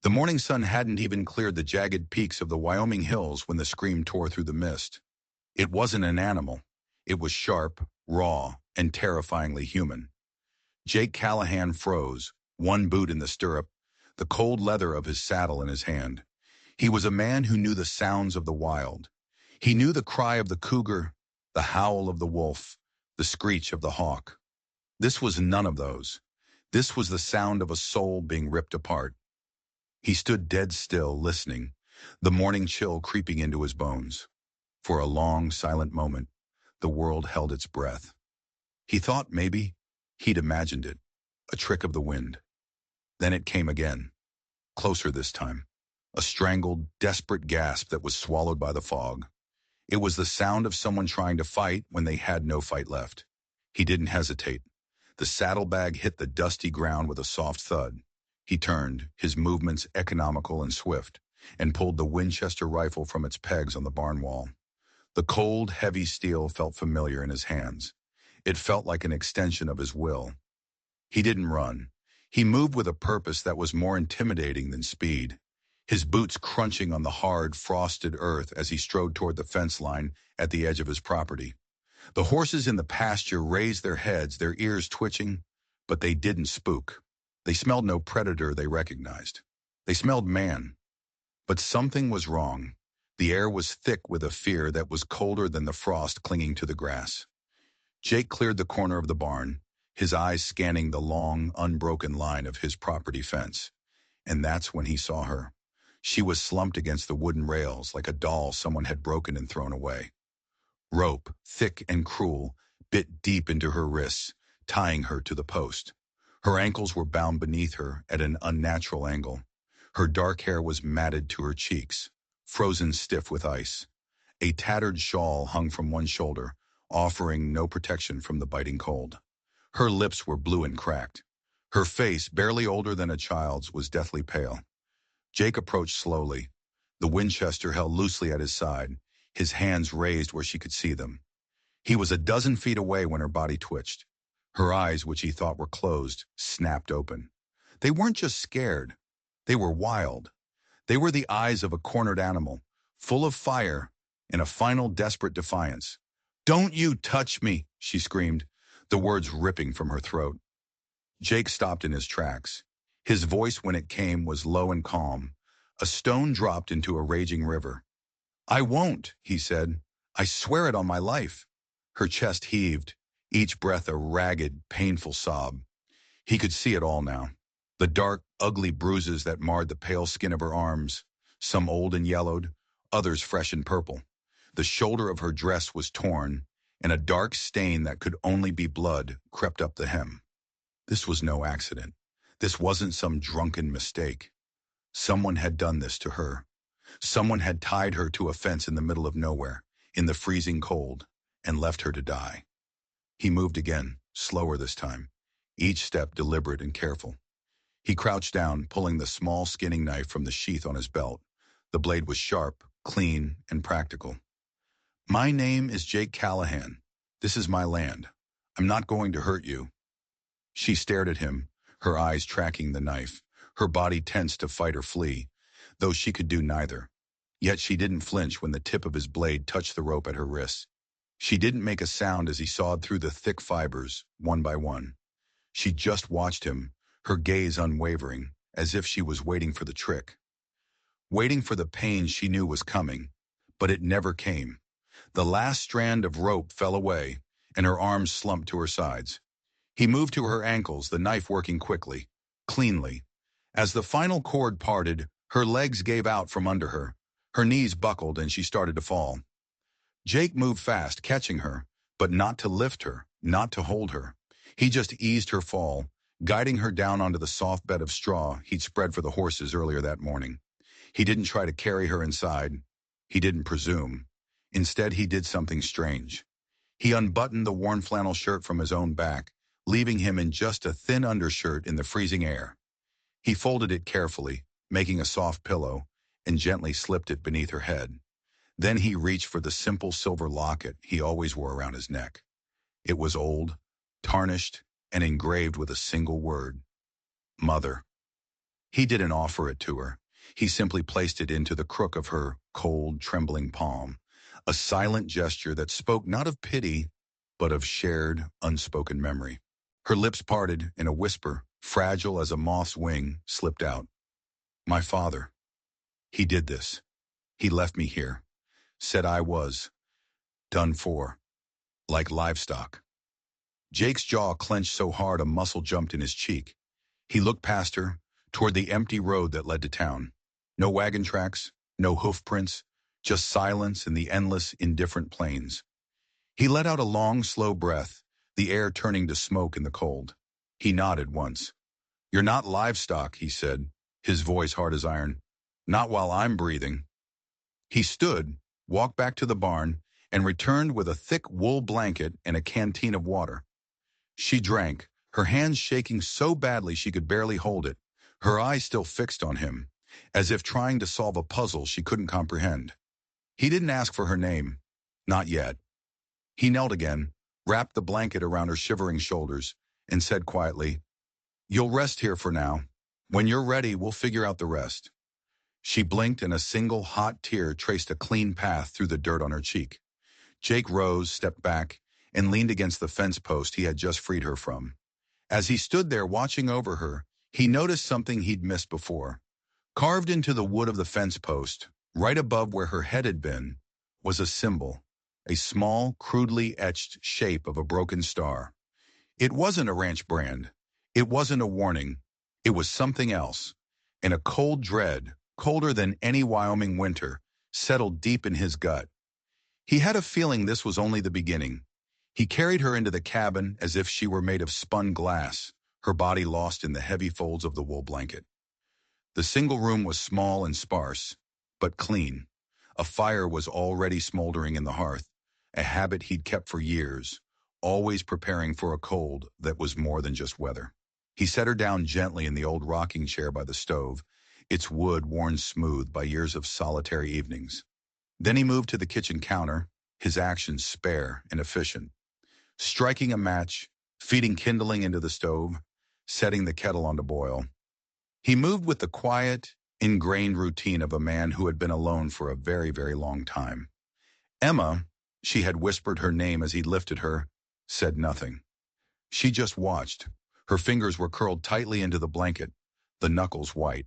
The morning sun hadn't even cleared the jagged peaks of the Wyoming hills when the scream tore through the mist. It wasn't an animal. It was sharp, raw, and terrifyingly human. Jake Callahan froze, one boot in the stirrup, the cold leather of his saddle in his hand. He was a man who knew the sounds of the wild. He knew the cry of the cougar, the howl of the wolf, the screech of the hawk. This was none of those. This was the sound of a soul being ripped apart. He stood dead still, listening, the morning chill creeping into his bones. For a long, silent moment, the world held its breath. He thought maybe he'd imagined it, a trick of the wind. Then it came again, closer this time, a strangled, desperate gasp that was swallowed by the fog. It was the sound of someone trying to fight when they had no fight left. He didn't hesitate. The saddlebag hit the dusty ground with a soft thud. He turned, his movements economical and swift, and pulled the Winchester rifle from its pegs on the barn wall. The cold, heavy steel felt familiar in his hands. It felt like an extension of his will. He didn't run. He moved with a purpose that was more intimidating than speed, his boots crunching on the hard, frosted earth as he strode toward the fence line at the edge of his property. The horses in the pasture raised their heads, their ears twitching, but they didn't spook. They smelled no predator they recognized. They smelled man. But something was wrong. The air was thick with a fear that was colder than the frost clinging to the grass. Jake cleared the corner of the barn, his eyes scanning the long, unbroken line of his property fence. And that's when he saw her. She was slumped against the wooden rails like a doll someone had broken and thrown away. Rope, thick and cruel, bit deep into her wrists, tying her to the post. Her ankles were bound beneath her at an unnatural angle. Her dark hair was matted to her cheeks, frozen stiff with ice. A tattered shawl hung from one shoulder, offering no protection from the biting cold. Her lips were blue and cracked. Her face, barely older than a child's, was deathly pale. Jake approached slowly, the Winchester held loosely at his side, his hands raised where she could see them. He was a dozen feet away when her body twitched. Her eyes, which he thought were closed, snapped open. They weren't just scared. They were wild. They were the eyes of a cornered animal, full of fire and a final desperate defiance. "Don't you touch me," she screamed, the words ripping from her throat. Jake stopped in his tracks. His voice, when it came, was low and calm. A stone dropped into a raging river. "I won't," he said. "I swear it on my life." Her chest heaved, each breath a ragged, painful sob. He could see it all now. The dark, ugly bruises that marred the pale skin of her arms, some old and yellowed, others fresh and purple. The shoulder of her dress was torn, and a dark stain that could only be blood crept up the hem. This was no accident. This wasn't some drunken mistake. Someone had done this to her. Someone had tied her to a fence in the middle of nowhere, in the freezing cold, and left her to die. He moved again, slower this time, each step deliberate and careful. He crouched down, pulling the small skinning knife from the sheath on his belt. The blade was sharp, clean, and practical. "My name is Jake Callahan. This is my land. I'm not going to hurt you." She stared at him, her eyes tracking the knife, her body tense to fight or flee, though she could do neither. Yet she didn't flinch when the tip of his blade touched the rope at her wrists. She didn't make a sound as he sawed through the thick fibers, one by one. She just watched him, her gaze unwavering, as if she was waiting for the trick. Waiting for the pain she knew was coming, but it never came. The last strand of rope fell away, and her arms slumped to her sides. He moved to her ankles, the knife working quickly, cleanly. As the final cord parted, her legs gave out from under her. Her knees buckled and she started to fall. Jake moved fast, catching her, but not to lift her, not to hold her. He just eased her fall, guiding her down onto the soft bed of straw he'd spread for the horses earlier that morning. He didn't try to carry her inside. He didn't presume. Instead, he did something strange. He unbuttoned the worn flannel shirt from his own back, leaving him in just a thin undershirt in the freezing air. He folded it carefully, making a soft pillow, and gently slipped it beneath her head. Then he reached for the simple silver locket he always wore around his neck. It was old, tarnished, and engraved with a single word: Mother. He didn't offer it to her. He simply placed it into the crook of her cold, trembling palm, a silent gesture that spoke not of pity, but of shared, unspoken memory. Her lips parted, and a whisper, fragile as a moth's wing, slipped out. My father. He did this. He left me here. Said I was done for, like livestock. Jake's jaw clenched so hard a muscle jumped in his cheek. He looked past her, toward the empty road that led to town. No wagon tracks, no hoof prints, just silence and the endless, indifferent plains. He let out a long, slow breath, the air turning to smoke in the cold. He nodded once. You're not livestock, he said, his voice hard as iron. Not while I'm breathing. He stood, walked back to the barn, and returned with a thick wool blanket and a canteen of water. She drank, her hands shaking so badly she could barely hold it, her eyes still fixed on him, as if trying to solve a puzzle she couldn't comprehend. He didn't ask for her name. Not yet. He knelt again, wrapped the blanket around her shivering shoulders, and said quietly, You'll rest here for now. When you're ready, we'll figure out the rest. She blinked and a single hot tear traced a clean path through the dirt on her cheek. Jake rose, stepped back, and leaned against the fence post he had just freed her from. As he stood there watching over her, he noticed something he'd missed before. Carved into the wood of the fence post, right above where her head had been, was a symbol, a small, crudely etched shape of a broken star. It wasn't a ranch brand. It wasn't a warning. It was something else. And a cold dread, colder than any Wyoming winter, settled deep in his gut. He had a feeling this was only the beginning. He carried her into the cabin as if she were made of spun glass, her body lost in the heavy folds of the wool blanket. The single room was small and sparse, but clean. A fire was already smoldering in the hearth, a habit he'd kept for years, always preparing for a cold that was more than just weather. He set her down gently in the old rocking chair by the stove, its wood worn smooth by years of solitary evenings. Then he moved to the kitchen counter, his actions spare and efficient. Striking a match, feeding kindling into the stove, setting the kettle on to boil. He moved with the quiet, ingrained routine of a man who had been alone for a very, very long time. Emma, she had whispered her name as he lifted her, said nothing. She just watched. Her fingers were curled tightly into the blanket, the knuckles white.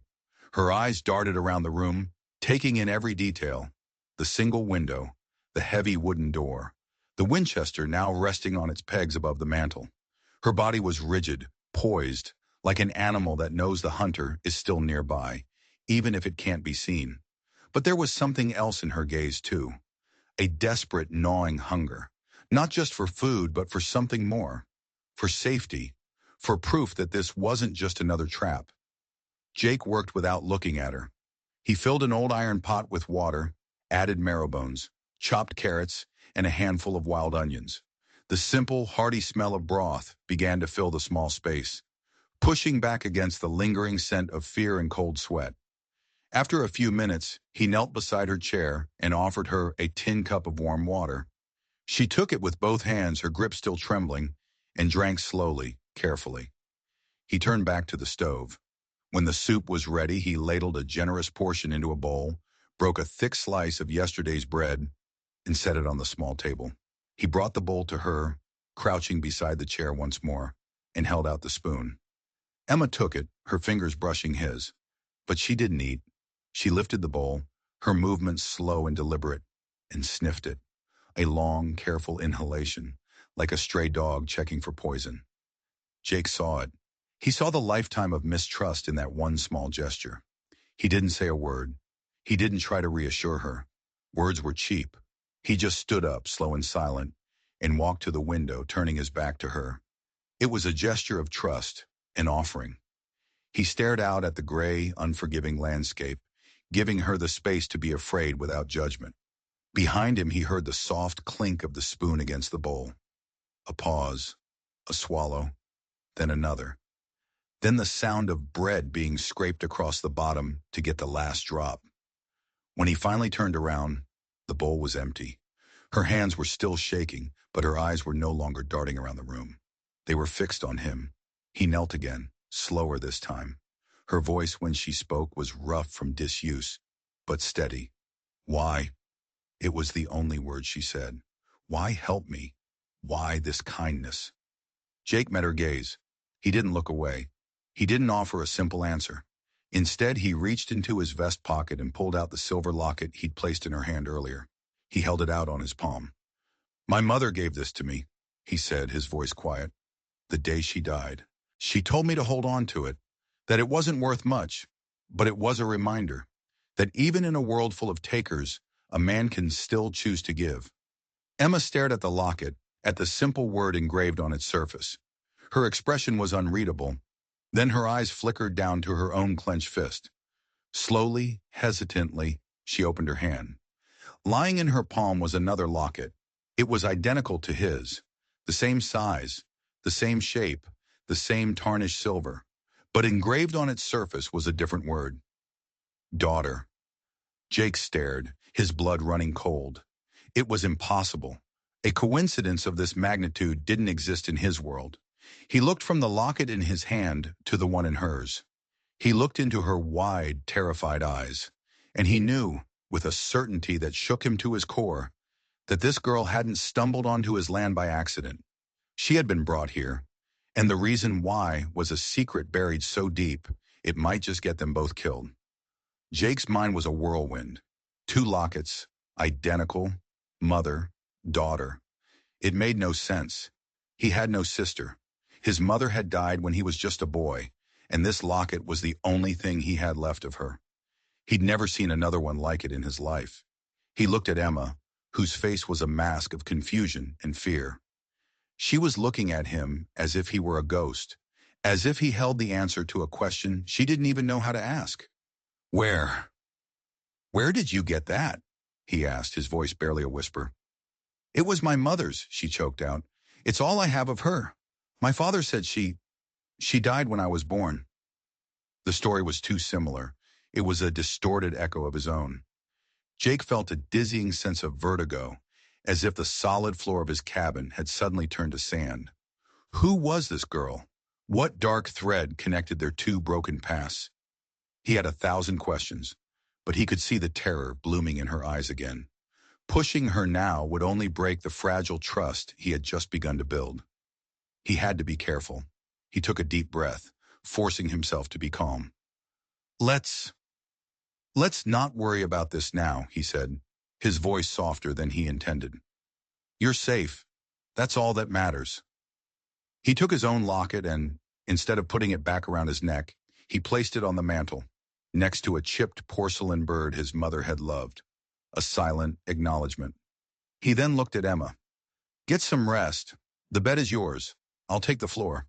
Her eyes darted around the room, taking in every detail. The single window, the heavy wooden door, the Winchester now resting on its pegs above the mantel. Her body was rigid, poised, like an animal that knows the hunter is still nearby, even if it can't be seen. But there was something else in her gaze, too. A desperate, gnawing hunger. Not just for food, but for something more. For safety. For proof that this wasn't just another trap. Jake worked without looking at her. He filled an old iron pot with water, added marrow bones, chopped carrots, and a handful of wild onions. The simple, hearty smell of broth began to fill the small space, pushing back against the lingering scent of fear and cold sweat. After a few minutes, he knelt beside her chair and offered her a tin cup of warm water. She took it with both hands, her grip still trembling, and drank slowly, carefully. He turned back to the stove. When the soup was ready, he ladled a generous portion into a bowl, broke a thick slice of yesterday's bread, and set it on the small table. He brought the bowl to her, crouching beside the chair once more, and held out the spoon. Emma took it, her fingers brushing his. But she didn't eat. She lifted the bowl, her movements slow and deliberate, and sniffed it. A long, careful inhalation, like a stray dog checking for poison. Jake saw it. He saw the lifetime of mistrust in that one small gesture. He didn't say a word. He didn't try to reassure her. Words were cheap. He just stood up, slow and silent, and walked to the window, turning his back to her. It was a gesture of trust, an offering. He stared out at the gray, unforgiving landscape, giving her the space to be afraid without judgment. Behind him, he heard the soft clink of the spoon against the bowl. A pause, a swallow, then another. Then the sound of bread being scraped across the bottom to get the last drop. When he finally turned around, the bowl was empty. Her hands were still shaking, but her eyes were no longer darting around the room. They were fixed on him. He knelt again, slower this time. Her voice when she spoke was rough from disuse, but steady. Why? It was the only word she said. Why help me? Why this kindness? Jake met her gaze. He didn't look away. He didn't offer a simple answer. Instead, he reached into his vest pocket and pulled out the silver locket he'd placed in her hand earlier. He held it out on his palm. My mother gave this to me, he said, his voice quiet. The day she died. She told me to hold on to it, that it wasn't worth much, but it was a reminder that even in a world full of takers, a man can still choose to give. Emma stared at the locket, at the simple word engraved on its surface. Her expression was unreadable. Then her eyes flickered down to her own clenched fist. Slowly, hesitantly, she opened her hand. Lying in her palm was another locket. It was identical to his, the same size, the same shape, the same tarnished silver. But engraved on its surface was a different word. Daughter. Jake stared, his blood running cold. It was impossible. A coincidence of this magnitude didn't exist in his world. He looked from the locket in his hand to the one in hers. He looked into her wide, terrified eyes, and he knew, with a certainty that shook him to his core, that this girl hadn't stumbled onto his land by accident. She had been brought here, and the reason why was a secret buried so deep, it might just get them both killed. Jake's mind was a whirlwind. 2 lockets, identical, mother, daughter. It made no sense. He had no sister. His mother had died when he was just a boy, and this locket was the only thing he had left of her. He'd never seen another one like it in his life. He looked at Emma, whose face was a mask of confusion and fear. She was looking at him as if he were a ghost, as if he held the answer to a question she didn't even know how to ask. Where did you get that? He asked, his voice barely a whisper. It was my mother's, she choked out. It's all I have of her. My father said she died when I was born. The story was too similar. It was a distorted echo of his own. Jake felt a dizzying sense of vertigo, as if the solid floor of his cabin had suddenly turned to sand. Who was this girl? What dark thread connected their 2 broken paths? He had 1,000 questions, but he could see the terror blooming in her eyes again. Pushing her now would only break the fragile trust he had just begun to build. He had to be careful. He took a deep breath, forcing himself to be calm. Let's not worry about this now, he said, his voice softer than he intended. You're safe. That's all that matters. He took his own locket and, instead of putting it back around his neck, he placed it on the mantel, next to a chipped porcelain bird his mother had loved, a silent acknowledgement. He then looked at Emma. Get some rest. The bed is yours. I'll take the floor.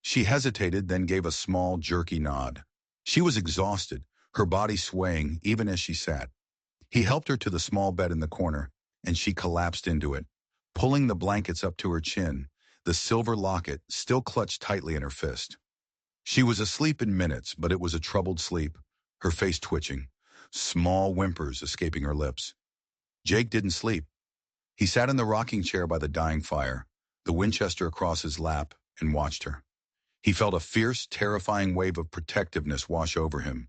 She hesitated, then gave a small, jerky nod. She was exhausted, her body swaying even as she sat. He helped her to the small bed in the corner, and she collapsed into it, pulling the blankets up to her chin, the silver locket still clutched tightly in her fist. She was asleep in minutes, but it was a troubled sleep, her face twitching, small whimpers escaping her lips. Jake didn't sleep. He sat in the rocking chair by the dying fire, the Winchester across his lap, and watched her. He felt a fierce, terrifying wave of protectiveness wash over him,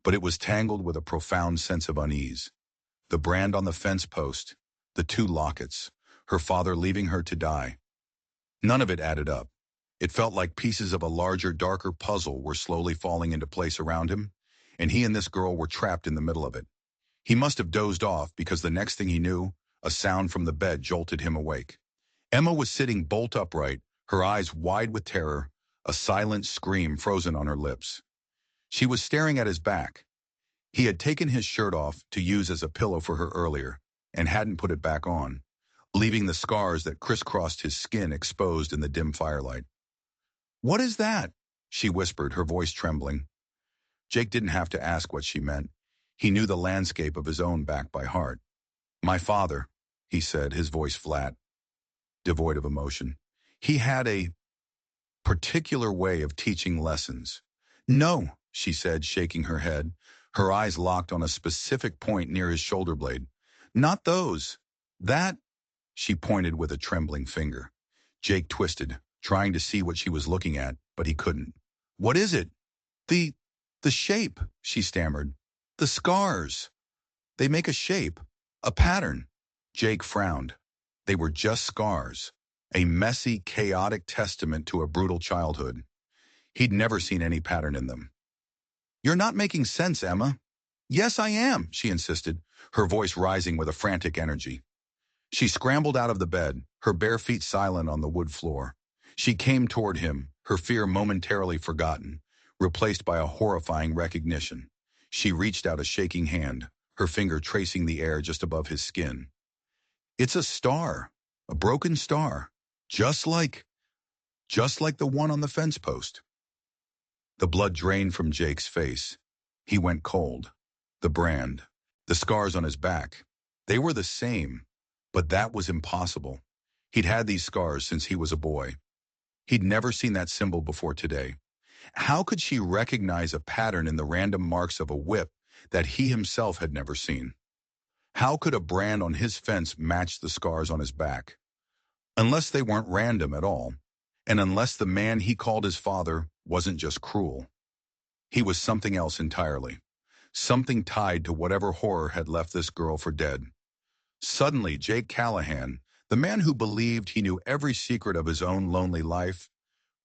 but it was tangled with a profound sense of unease. The brand on the fence post, the 2 lockets, her father leaving her to die. None of it added up. It felt like pieces of a larger, darker puzzle were slowly falling into place around him, and he and this girl were trapped in the middle of it. He must have dozed off because the next thing he knew, a sound from the bed jolted him awake. Emma was sitting bolt upright, her eyes wide with terror, a silent scream frozen on her lips. She was staring at his back. He had taken his shirt off to use as a pillow for her earlier, and hadn't put it back on, leaving the scars that crisscrossed his skin exposed in the dim firelight. What is that? She whispered, her voice trembling. Jake didn't have to ask what she meant. He knew the landscape of his own back by heart. My father, he said, his voice flat, devoid of emotion. He had a particular way of teaching lessons. No, she said, shaking her head, her eyes locked on a specific point near his shoulder blade. Not those. That, she pointed with a trembling finger. Jake twisted, trying to see what she was looking at, but he couldn't. What is it? The The shape, she stammered. The scars. They make a shape, a pattern. Jake frowned. They were just scars, a messy, chaotic testament to a brutal childhood. He'd never seen any pattern in them. You're not making sense, Emma. Yes, I am, she insisted, her voice rising with a frantic energy. She scrambled out of the bed, her bare feet silent on the wood floor. She came toward him, her fear momentarily forgotten, replaced by a horrifying recognition. She reached out a shaking hand, her finger tracing the air just above his skin. It's a star, a broken star, just like, just like the one on the fence post. The blood drained from Jake's face. He went cold. The brand, the scars on his back, they were the same, but that was impossible. He'd had these scars since he was a boy. He'd never seen that symbol before today. How could she recognize a pattern in the random marks of a whip that he himself had never seen? How could a brand on his fence match the scars on his back? Unless they weren't random at all, and unless the man he called his father wasn't just cruel. He was something else entirely, something tied to whatever horror had left this girl for dead. Suddenly, Jake Callahan, the man who believed he knew every secret of his own lonely life,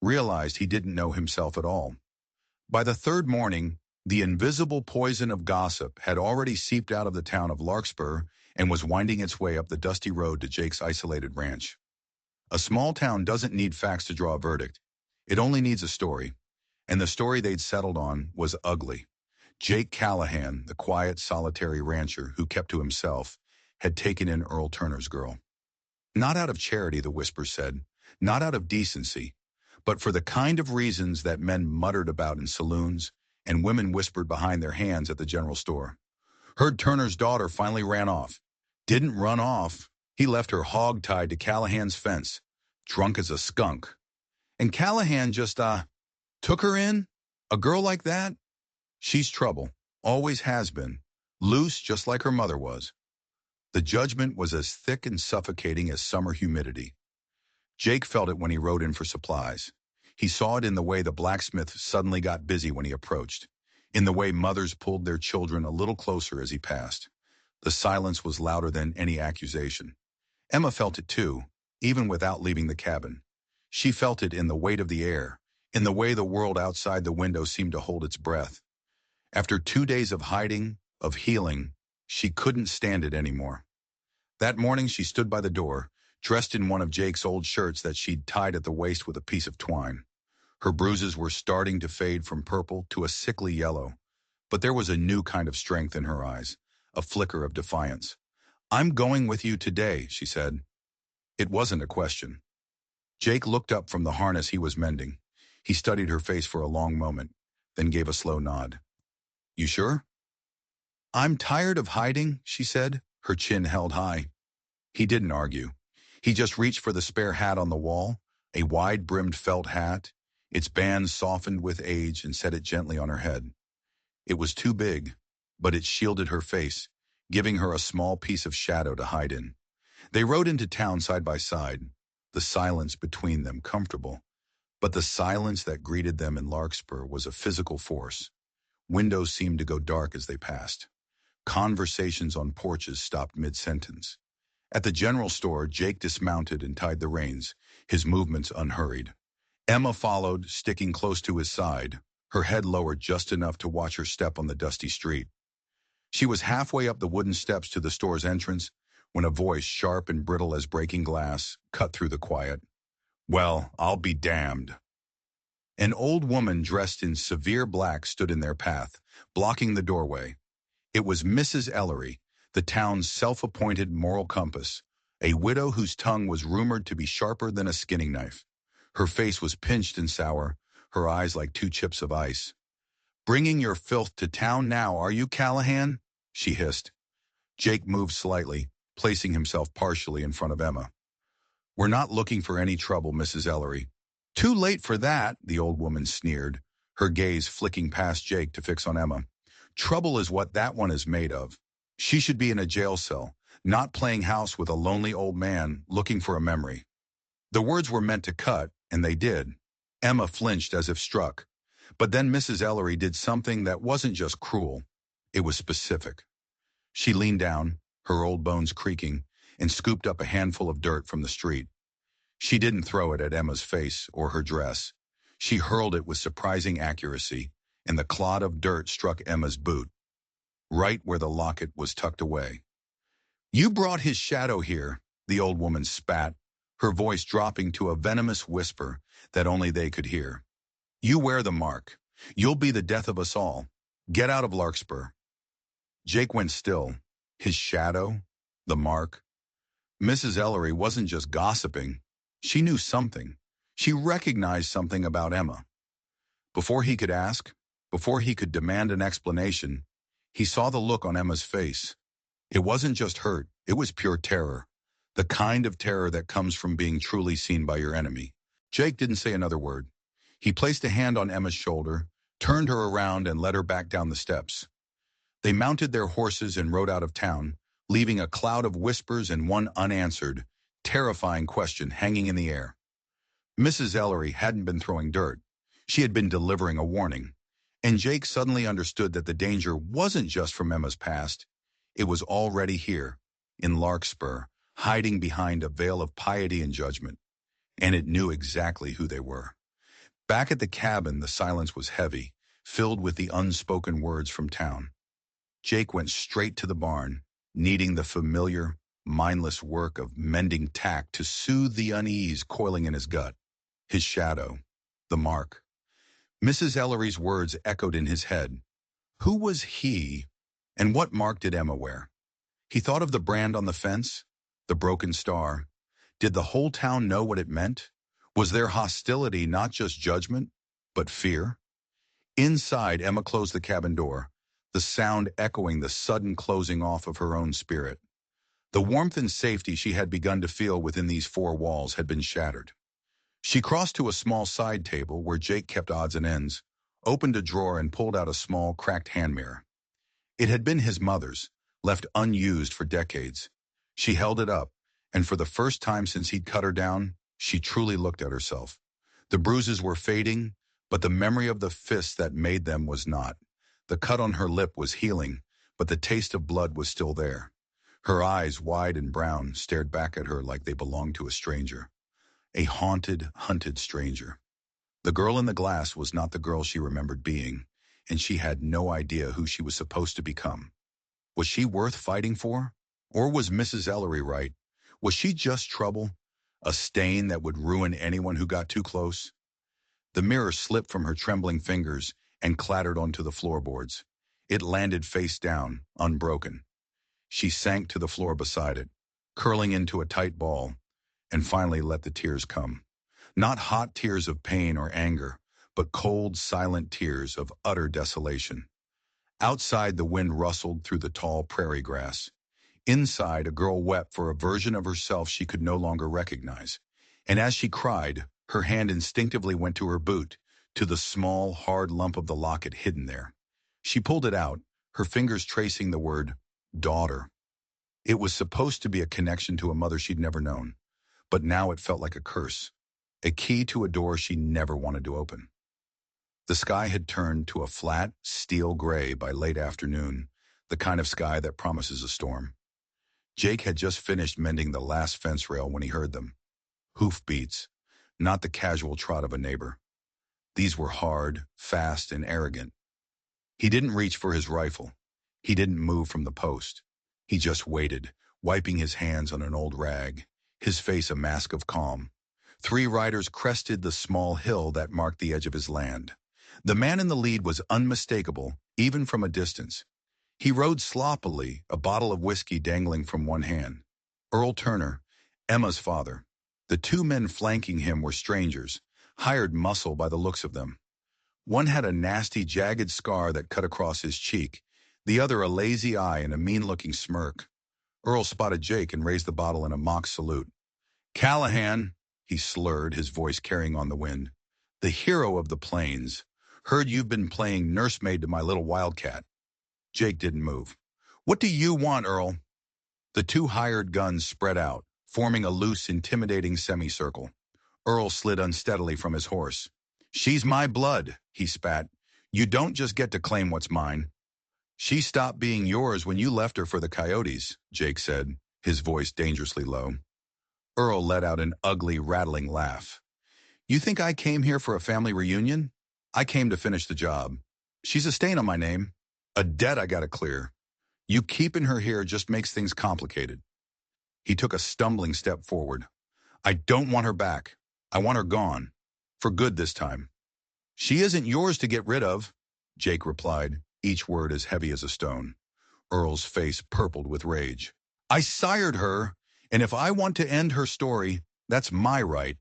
realized he didn't know himself at all. By the third morning, the invisible poison of gossip had already seeped out of the town of Larkspur and was winding its way up the dusty road to Jake's isolated ranch. A small town doesn't need facts to draw a verdict. It only needs a story. And the story they'd settled on was ugly. Jake Callahan, the quiet, solitary rancher who kept to himself, had taken in Earl Turner's girl. Not out of charity, the whispers said, not out of decency, but for the kind of reasons that men muttered about in saloons and women whispered behind their hands at the general store. Heard Turner's daughter finally ran off. Didn't run off. He left her hog-tied to Callahan's fence, drunk as a skunk. And Callahan just, took her in? A girl like that? She's trouble. Always has been. Loose just like her mother was. The judgment was as thick and suffocating as summer humidity. Jake felt it when he rode in for supplies. He saw it in the way the blacksmith suddenly got busy when he approached, in the way mothers pulled their children a little closer as he passed. The silence was louder than any accusation. Emma felt it too, even without leaving the cabin. She felt it in the weight of the air, in the way the world outside the window seemed to hold its breath. After 2 days of hiding, of healing, she couldn't stand it anymore. That morning she stood by the door, dressed in one of Jake's old shirts that she'd tied at the waist with a piece of twine. Her bruises were starting to fade from purple to a sickly yellow, but there was a new kind of strength in her eyes, a flicker of defiance. "I'm going with you today," she said. It wasn't a question. Jake looked up from the harness he was mending. He studied her face for a long moment, then gave a slow nod. "You sure?" "I'm tired of hiding," she said, her chin held high. He didn't argue. He just reached for the spare hat on the wall, a wide-brimmed felt hat, its bands softened with age, and set it gently on her head. It was too big, but it shielded her face, giving her a small piece of shadow to hide in. They rode into town side by side, the silence between them comfortable, but the silence that greeted them in Larkspur was a physical force. Windows seemed to go dark as they passed. Conversations on porches stopped mid-sentence. At the general store, Jake dismounted and tied the reins, his movements unhurried. Emma followed, sticking close to his side, her head lowered just enough to watch her step on the dusty street. She was halfway up the wooden steps to the store's entrance when a voice, sharp and brittle as breaking glass, cut through the quiet. "Well, I'll be damned." An old woman dressed in severe black stood in their path, blocking the doorway. It was Mrs. Ellery, the town's self-appointed moral compass, a widow whose tongue was rumored to be sharper than a skinning knife. Her face was pinched and sour, her eyes like 2 chips of ice. "Bringing your filth to town now, are you, Callahan?" she hissed. Jake moved slightly, placing himself partially in front of Emma. "We're not looking for any trouble, Mrs. Ellery." "Too late for that," the old woman sneered, her gaze flicking past Jake to fix on Emma. "Trouble is what that one is made of. She should be in a jail cell, not playing house with a lonely old man looking for a memory." The words were meant to cut, and they did. Emma flinched as if struck. But then Mrs. Ellery did something that wasn't just cruel. It was specific. She leaned down, her old bones creaking, and scooped up a handful of dirt from the street. She didn't throw it at Emma's face or her dress. She hurled it with surprising accuracy, and the clod of dirt struck Emma's boot, right where the locket was tucked away. "You brought his shadow here," the old woman spat, her voice dropping to a venomous whisper that only they could hear. "You wear the mark. You'll be the death of us all. Get out of Larkspur." Jake went still. His shadow? The mark? Mrs. Ellery wasn't just gossiping. She knew something. She recognized something about Emma. Before he could ask, before he could demand an explanation, he saw the look on Emma's face. It wasn't just hurt, it was pure terror. The kind of terror that comes from being truly seen by your enemy. Jake didn't say another word. He placed a hand on Emma's shoulder, turned her around, and led her back down the steps. They mounted their horses and rode out of town, leaving a cloud of whispers and one unanswered, terrifying question hanging in the air. Mrs. Ellery hadn't been throwing dirt. She had been delivering a warning. And Jake suddenly understood that the danger wasn't just from Emma's past. It was already here, in Larkspur, hiding behind a veil of piety and judgment. And it knew exactly who they were. Back at the cabin, the silence was heavy, filled with the unspoken words from town. Jake went straight to the barn, needing the familiar, mindless work of mending tack to soothe the unease coiling in his gut. His shadow, the mark. Mrs. Ellery's words echoed in his head. Who was he, and what mark did Emma wear? He thought of the brand on the fence, the broken star. Did the whole town know what it meant? Was their hostility not just judgment, but fear? Inside, Emma closed the cabin door, the sound echoing the sudden closing off of her own spirit. The warmth and safety she had begun to feel within these four walls had been shattered. She crossed to a small side table where Jake kept odds and ends, opened a drawer and pulled out a small, cracked hand mirror. It had been his mother's, left unused for decades. She held it up, and for the first time since he'd cut her down, she truly looked at herself. The bruises were fading, but the memory of the fist that made them was not. The cut on her lip was healing, but the taste of blood was still there. Her eyes, wide and brown, stared back at her like they belonged to a stranger. A haunted, hunted stranger. The girl in the glass was not the girl she remembered being, and she had no idea who she was supposed to become. Was she worth fighting for? Or was Mrs. Ellery right? Was she just trouble? A stain that would ruin anyone who got too close? The mirror slipped from her trembling fingers and clattered onto the floorboards. It landed face down, unbroken. She sank to the floor beside it, curling into a tight ball, and finally let the tears come. Not hot tears of pain or anger, but cold, silent tears of utter desolation. Outside, the wind rustled through the tall prairie grass. Inside, a girl wept for a version of herself she could no longer recognize. And as she cried, her hand instinctively went to her boot, to the small, hard lump of the locket hidden there. She pulled it out, her fingers tracing the word, daughter. It was supposed to be a connection to a mother she'd never known, but now it felt like a curse, a key to a door she never wanted to open. The sky had turned to a flat, steel gray by late afternoon, the kind of sky that promises a storm. Jake had just finished mending the last fence rail when he heard them. Hoofbeats, not the casual trot of a neighbor. These were hard, fast, and arrogant. He didn't reach for his rifle. He didn't move from the post. He just waited, wiping his hands on an old rag, his face a mask of calm. 3 riders crested the small hill that marked the edge of his land. The man in the lead was unmistakable, even from a distance. He rode sloppily, a bottle of whiskey dangling from one hand. Earl Turner, Emma's father. The 2 men flanking him were strangers, hired muscle by the looks of them. One had a nasty, jagged scar that cut across his cheek, the other a lazy eye and a mean-looking smirk. Earl spotted Jake and raised the bottle in a mock salute. "Callahan," he slurred, his voice carrying on the wind. "The hero of the plains. Heard you've been playing nursemaid to my little wildcat." Jake didn't move. "What do you want, Earl?" The 2 hired guns spread out, forming a loose, intimidating semicircle. Earl slid unsteadily from his horse. She's my blood, he spat. You don't just get to claim what's mine. She stopped being yours when you left her for the coyotes, Jake said, his voice dangerously low. Earl let out an ugly, rattling laugh. You think I came here for a family reunion? I came to finish the job. She's a stain on my name, a debt I gotta clear. You keeping her here just makes things complicated. He took a stumbling step forward. I don't want her back. I want her gone. For good this time. She isn't yours to get rid of, Jake replied, each word as heavy as a stone. Earl's face purpled with rage. I sired her, and if I want to end her story, that's my right.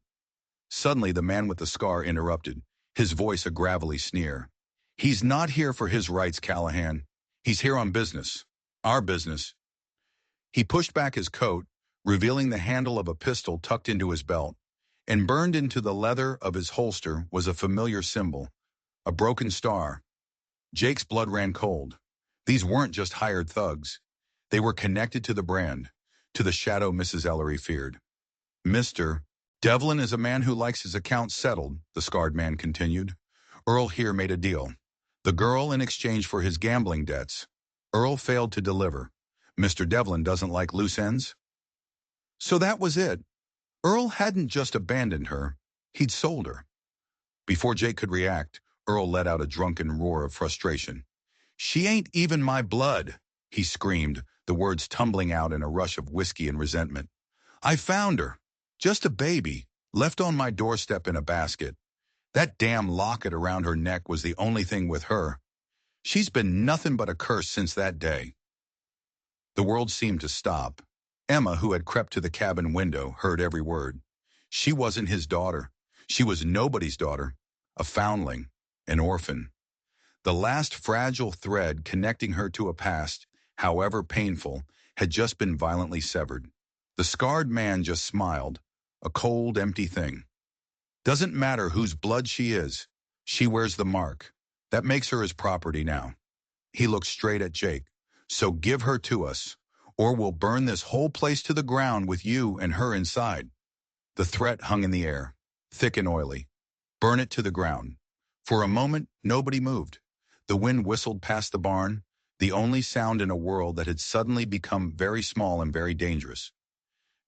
Suddenly the man with the scar interrupted, his voice a gravelly sneer. He's not here for his rights, Callahan. He's here on business. Our business. He pushed back his coat, revealing the handle of a pistol tucked into his belt, and burned into the leather of his holster was a familiar symbol, a broken star. Jake's blood ran cold. These weren't just hired thugs. They were connected to the brand, to the shadow Mrs. Ellery feared. Mr. Devlin is a man who likes his accounts settled, the scarred man continued. Earl here made a deal. The girl in exchange for his gambling debts. Earl failed to deliver. Mr. Devlin doesn't like loose ends? So that was it. Earl hadn't just abandoned her, he'd sold her. Before Jake could react, Earl let out a drunken roar of frustration. She ain't even my blood, he screamed, the words tumbling out in a rush of whiskey and resentment. I found her, just a baby, left on my doorstep in a basket. That damn locket around her neck was the only thing with her. She's been nothing but a curse since that day. The world seemed to stop. Emma, who had crept to the cabin window, heard every word. She wasn't his daughter. She was nobody's daughter, a foundling, an orphan. The last fragile thread connecting her to a past, however painful, had just been violently severed. The scarred man just smiled, a cold, empty thing. Doesn't matter whose blood she is. She wears the mark. That makes her his property now. He looked straight at Jake. So give her to us, or we'll burn this whole place to the ground with you and her inside. The threat hung in the air, thick and oily. Burn it to the ground. For a moment, nobody moved. The wind whistled past the barn, the only sound in a world that had suddenly become very small and very dangerous.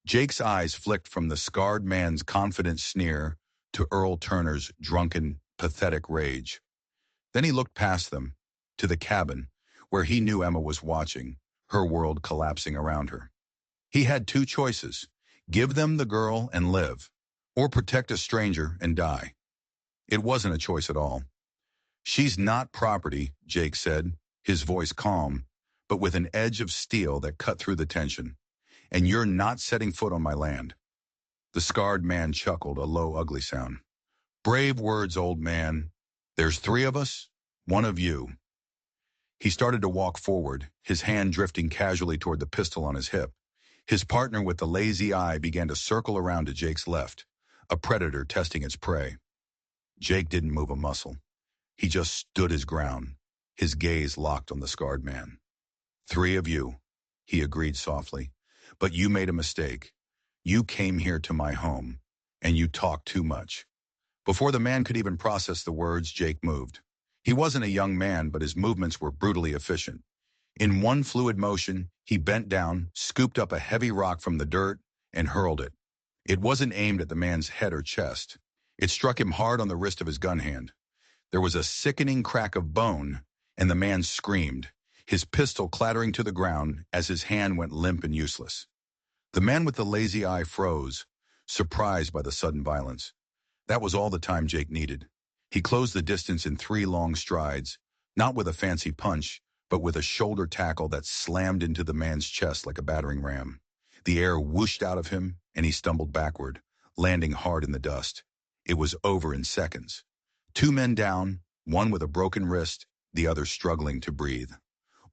Jake's eyes flicked from the scarred man's confident sneer to Earl Turner's drunken, pathetic rage. Then he looked past them, to the cabin, where he knew Emma was watching, her world collapsing around her. He had two choices: give them the girl and live, or protect a stranger and die. It wasn't a choice at all. She's not property, Jake said, his voice calm, but with an edge of steel that cut through the tension. And you're not setting foot on my land. The scarred man chuckled, a low, ugly sound. Brave words, old man. There's three of us, one of you. He started to walk forward, his hand drifting casually toward the pistol on his hip. His partner with the lazy eye began to circle around to Jake's left, a predator testing its prey. Jake didn't move a muscle. He just stood his ground, his gaze locked on the scarred man. Three of you, he agreed softly. But you made a mistake. You came here to my home, and you talked too much. Before the man could even process the words, Jake moved. He wasn't a young man, but his movements were brutally efficient. In one fluid motion, he bent down, scooped up a heavy rock from the dirt, and hurled it. It wasn't aimed at the man's head or chest. It struck him hard on the wrist of his gun hand. There was a sickening crack of bone, and the man screamed, his pistol clattering to the ground as his hand went limp and useless. The man with the lazy eye froze, surprised by the sudden violence. That was all the time Jake needed. He closed the distance in 3 long strides, not with a fancy punch, but with a shoulder tackle that slammed into the man's chest like a battering ram. The air whooshed out of him, and he stumbled backward, landing hard in the dust. It was over in seconds. 2 men down, one with a broken wrist, the other struggling to breathe.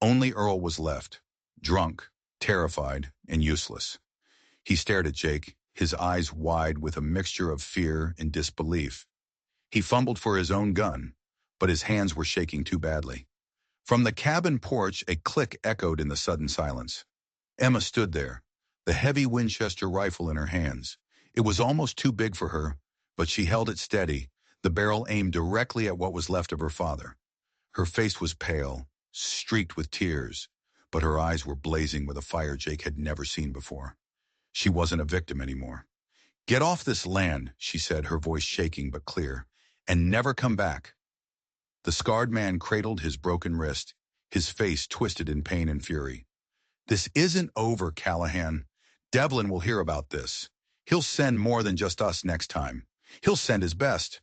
Only Earl was left, drunk, terrified, and useless. He stared at Jake, his eyes wide with a mixture of fear and disbelief. He fumbled for his own gun, but his hands were shaking too badly. From the cabin porch, a click echoed in the sudden silence. Emma stood there, the heavy Winchester rifle in her hands. It was almost too big for her, but she held it steady, The barrel aimed directly at what was left of her father. Her face was pale, streaked with tears, but her eyes were blazing with a fire Jake had never seen before. She wasn't a victim anymore. "Get off this land," she said, her voice shaking but clear, "and never come back." The scarred man cradled his broken wrist, his face twisted in pain and fury. "This isn't over, Callahan. Devlin will hear about this. He'll send more than just us next time. He'll send his best."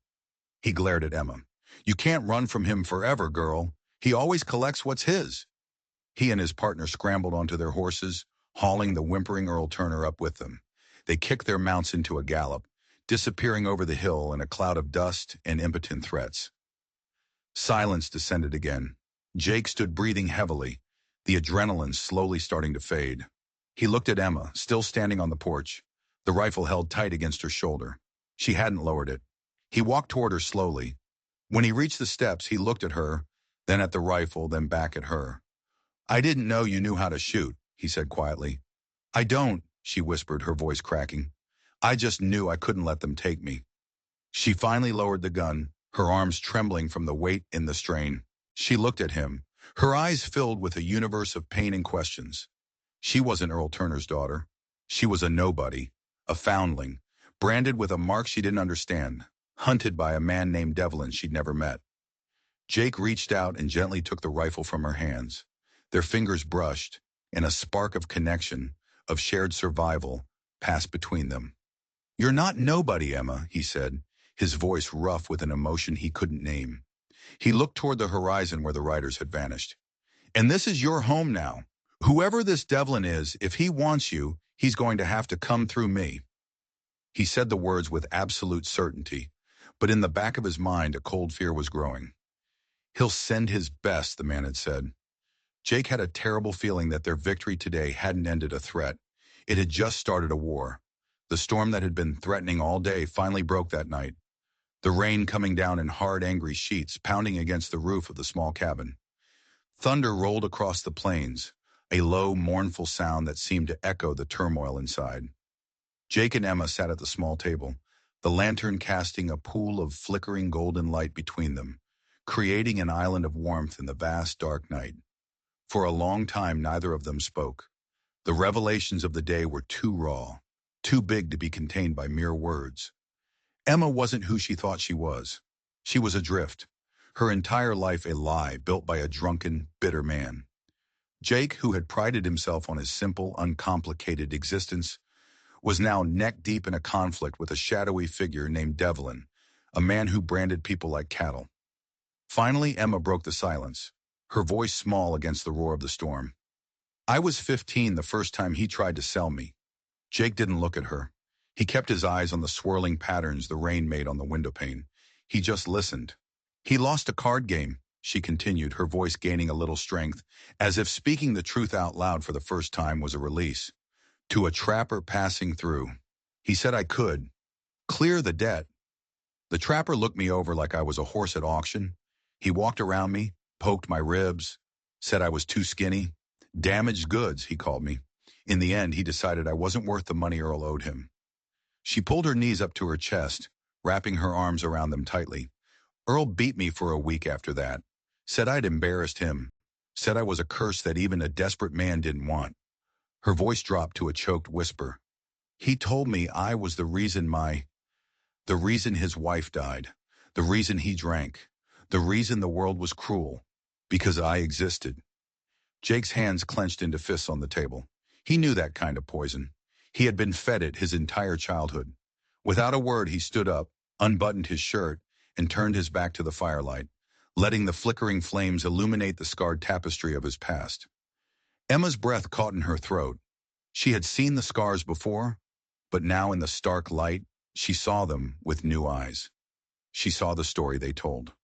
He glared at Emma. "You can't run from him forever, girl. He always collects what's his." He and his partner scrambled onto their horses, hauling the whimpering Earl Turner up with them. They kicked their mounts into a gallop, disappearing over the hill in a cloud of dust and impotent threats. Silence descended again. Jake stood breathing heavily, the adrenaline slowly starting to fade. He looked at Emma, still standing on the porch, the rifle held tight against her shoulder. She hadn't lowered it. He walked toward her slowly. When he reached the steps, he looked at her, then at the rifle, then back at her. "I didn't know you knew how to shoot," he said quietly. "I don't," she whispered, her voice cracking. "I just knew I couldn't let them take me." She finally lowered the gun, her arms trembling from the weight and the strain. She looked at him, her eyes filled with a universe of pain and questions. She wasn't Earl Turner's daughter. She was a nobody, a foundling, branded with a mark she didn't understand, hunted by a man named Devlin she'd never met. Jake reached out and gently took the rifle from her hands. Their fingers brushed, and a spark of connection, of shared survival, passed between them. "You're not nobody, Emma," he said, his voice rough with an emotion he couldn't name. He looked toward the horizon where the riders had vanished. "And this is your home now. Whoever this Devlin is, if he wants you, he's going to have to come through me." He said the words with absolute certainty, but in the back of his mind a cold fear was growing. "He'll send his best," the man had said. Jake had a terrible feeling that their victory today hadn't ended a threat. It had just started a war. The storm that had been threatening all day finally broke that night. The rain coming down in hard, angry sheets, pounding against the roof of the small cabin. Thunder rolled across the plains, a low, mournful sound that seemed to echo the turmoil inside. Jake and Emma sat at the small table, the lantern casting a pool of flickering golden light between them, creating an island of warmth in the vast, dark night. For a long time, neither of them spoke. The revelations of the day were too raw, too big to be contained by mere words. Emma wasn't who she thought she was. She was adrift, her entire life a lie built by a drunken, bitter man. Jake, who had prided himself on his simple, uncomplicated existence, was now neck-deep in a conflict with a shadowy figure named Devlin, a man who branded people like cattle. Finally, Emma broke the silence, her voice small against the roar of the storm. "I was 15 the first time he tried to sell me." Jake didn't look at her. He kept his eyes on the swirling patterns the rain made on the windowpane. He just listened. "He lost a card game," she continued, her voice gaining a little strength, as if speaking the truth out loud for the first time was a release. "To a trapper passing through. He said I could clear the debt. The trapper looked me over like I was a horse at auction. He walked around me, poked my ribs, said I was too skinny. Damaged goods, he called me. In the end, he decided I wasn't worth the money Earl owed him." She pulled her knees up to her chest, wrapping her arms around them tightly. "Earl beat me for a week after that. Said I'd embarrassed him. Said I was a curse that even a desperate man didn't want." Her voice dropped to a choked whisper. "He told me I was the reason his wife died, the reason he drank, the reason the world was cruel, because I existed." Jake's hands clenched into fists on the table. He knew that kind of poison. He had been fed it his entire childhood. Without a word, he stood up, unbuttoned his shirt, and turned his back to the firelight, letting the flickering flames illuminate the scarred tapestry of his past. Emma's breath caught in her throat. She had seen the scars before, but now in the stark light, she saw them with new eyes. She saw the story they told.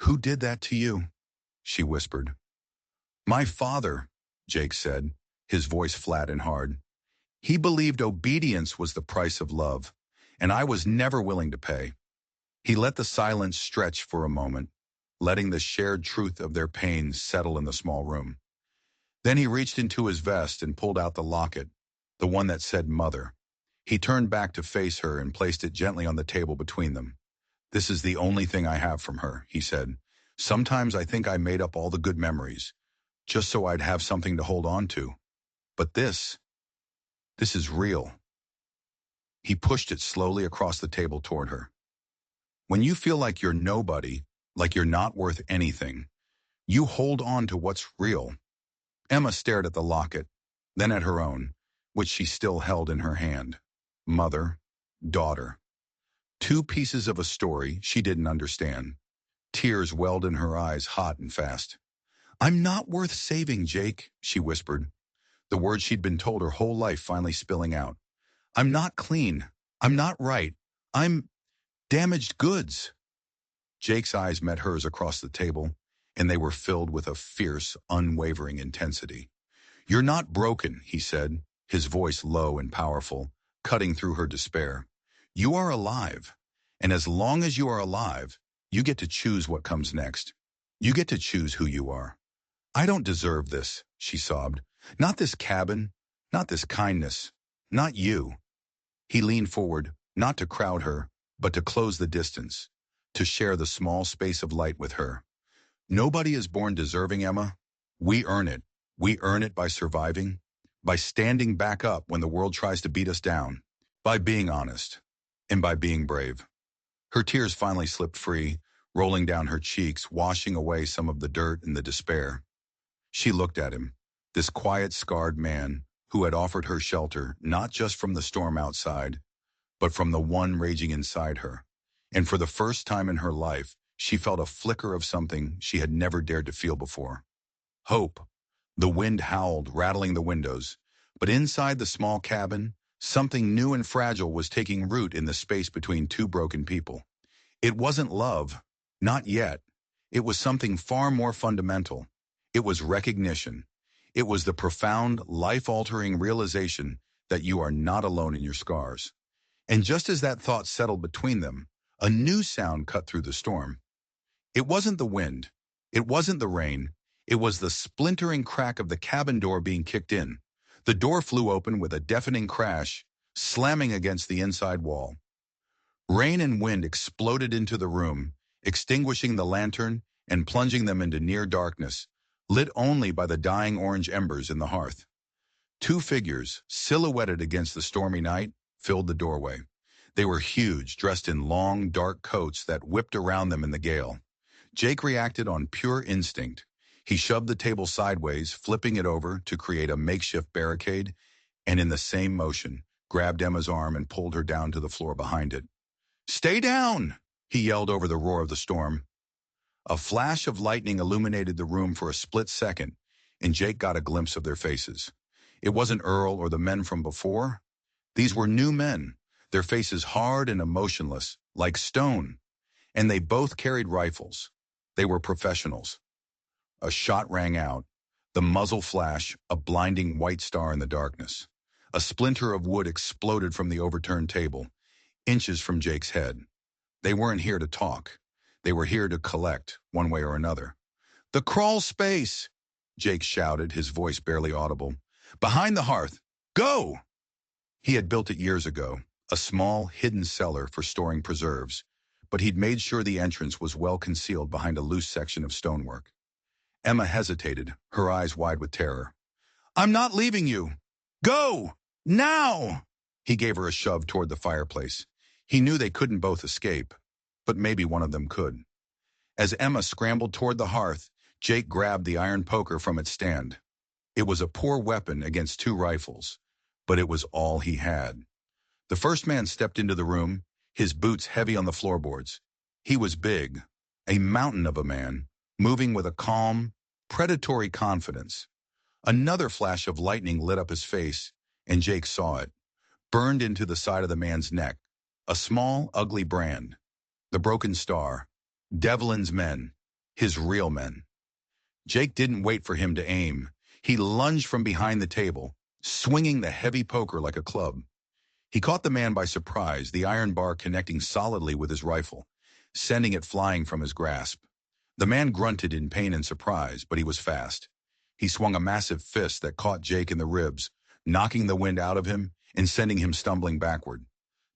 "Who did that to you?" she whispered. "My father," Jake said, his voice flat and hard. "He believed obedience was the price of love, and I was never willing to pay." He let the silence stretch for a moment, letting the shared truth of their pain settle in the small room. Then he reached into his vest and pulled out the locket, the one that said Mother. He turned back to face her and placed it gently on the table between them. This is the only thing I have from her, he said. Sometimes I think I made up all the good memories, just so I'd have something to hold on to. But this is real. He pushed it slowly across the table toward her. When you feel like you're nobody, like you're not worth anything, you hold on to what's real. Emma stared at the locket, then at her own, which she still held in her hand. Mother, daughter. Two pieces of a story she didn't understand. Tears welled in her eyes, hot and fast. I'm not worth saving, Jake, she whispered, the words she'd been told her whole life finally spilling out. I'm not clean. I'm not right. I'm damaged goods. Jake's eyes met hers across the table, and they were filled with a fierce, unwavering intensity. You're not broken, he said, his voice low and powerful, cutting through her despair. You are alive, and as long as you are alive, you get to choose what comes next. You get to choose who you are. I don't deserve this, she sobbed. Not this cabin, not this kindness, not you. He leaned forward, not to crowd her, but to close the distance, to share the small space of light with her. Nobody is born deserving, Emma. We earn it. We earn it by surviving, by standing back up when the world tries to beat us down, by being honest, and by being brave. Her tears finally slipped free, rolling down her cheeks, washing away some of the dirt and the despair. She looked at him, this quiet, scarred man who had offered her shelter not just from the storm outside, but from the one raging inside her. And for the first time in her life, she felt a flicker of something she had never dared to feel before. Hope. The wind howled, rattling the windows. But inside the small cabin, something new and fragile was taking root in the space between two broken people. It wasn't love. Not yet. It was something far more fundamental. It was recognition. It was the profound, life-altering realization that you are not alone in your scars. And just as that thought settled between them, a new sound cut through the storm. It wasn't the wind. It wasn't the rain. It was the splintering crack of the cabin door being kicked in. The door flew open with a deafening crash, slamming against the inside wall. Rain and wind exploded into the room, extinguishing the lantern and plunging them into near darkness, lit only by the dying orange embers in the hearth. Two figures, silhouetted against the stormy night, filled the doorway. They were huge, dressed in long, dark coats that whipped around them in the gale. Jake reacted on pure instinct. He shoved the table sideways, flipping it over to create a makeshift barricade, and in the same motion, grabbed Emma's arm and pulled her down to the floor behind it. Stay down, he yelled over the roar of the storm. A flash of lightning illuminated the room for a split second, and Jake got a glimpse of their faces. It wasn't Earl or the men from before. These were new men, their faces hard and emotionless, like stone, and they both carried rifles. They were professionals. A shot rang out, the muzzle flash, a blinding white star in the darkness. A splinter of wood exploded from the overturned table, inches from Jake's head. They weren't here to talk. They were here to collect, one way or another. The crawl space, Jake shouted, his voice barely audible. Behind the hearth. Go! He had built it years ago, a small, hidden cellar for storing preserves, but he'd made sure the entrance was well concealed behind a loose section of stonework. Emma hesitated, her eyes wide with terror. I'm not leaving you. Go! Now! He gave her a shove toward the fireplace. He knew they couldn't both escape, but maybe one of them could. As Emma scrambled toward the hearth, Jake grabbed the iron poker from its stand. It was a poor weapon against two rifles, but it was all he had. The first man stepped into the room, his boots heavy on the floorboards. He was big, a mountain of a man, moving with a calm, predatory confidence. Another flash of lightning lit up his face, and Jake saw it, burned into the side of the man's neck, a small, ugly brand. The broken star. Devlin's men. His real men. Jake didn't wait for him to aim. He lunged from behind the table, swinging the heavy poker like a club. He caught the man by surprise, the iron bar connecting solidly with his rifle, sending it flying from his grasp. The man grunted in pain and surprise, but he was fast. He swung a massive fist that caught Jake in the ribs, knocking the wind out of him and sending him stumbling backward.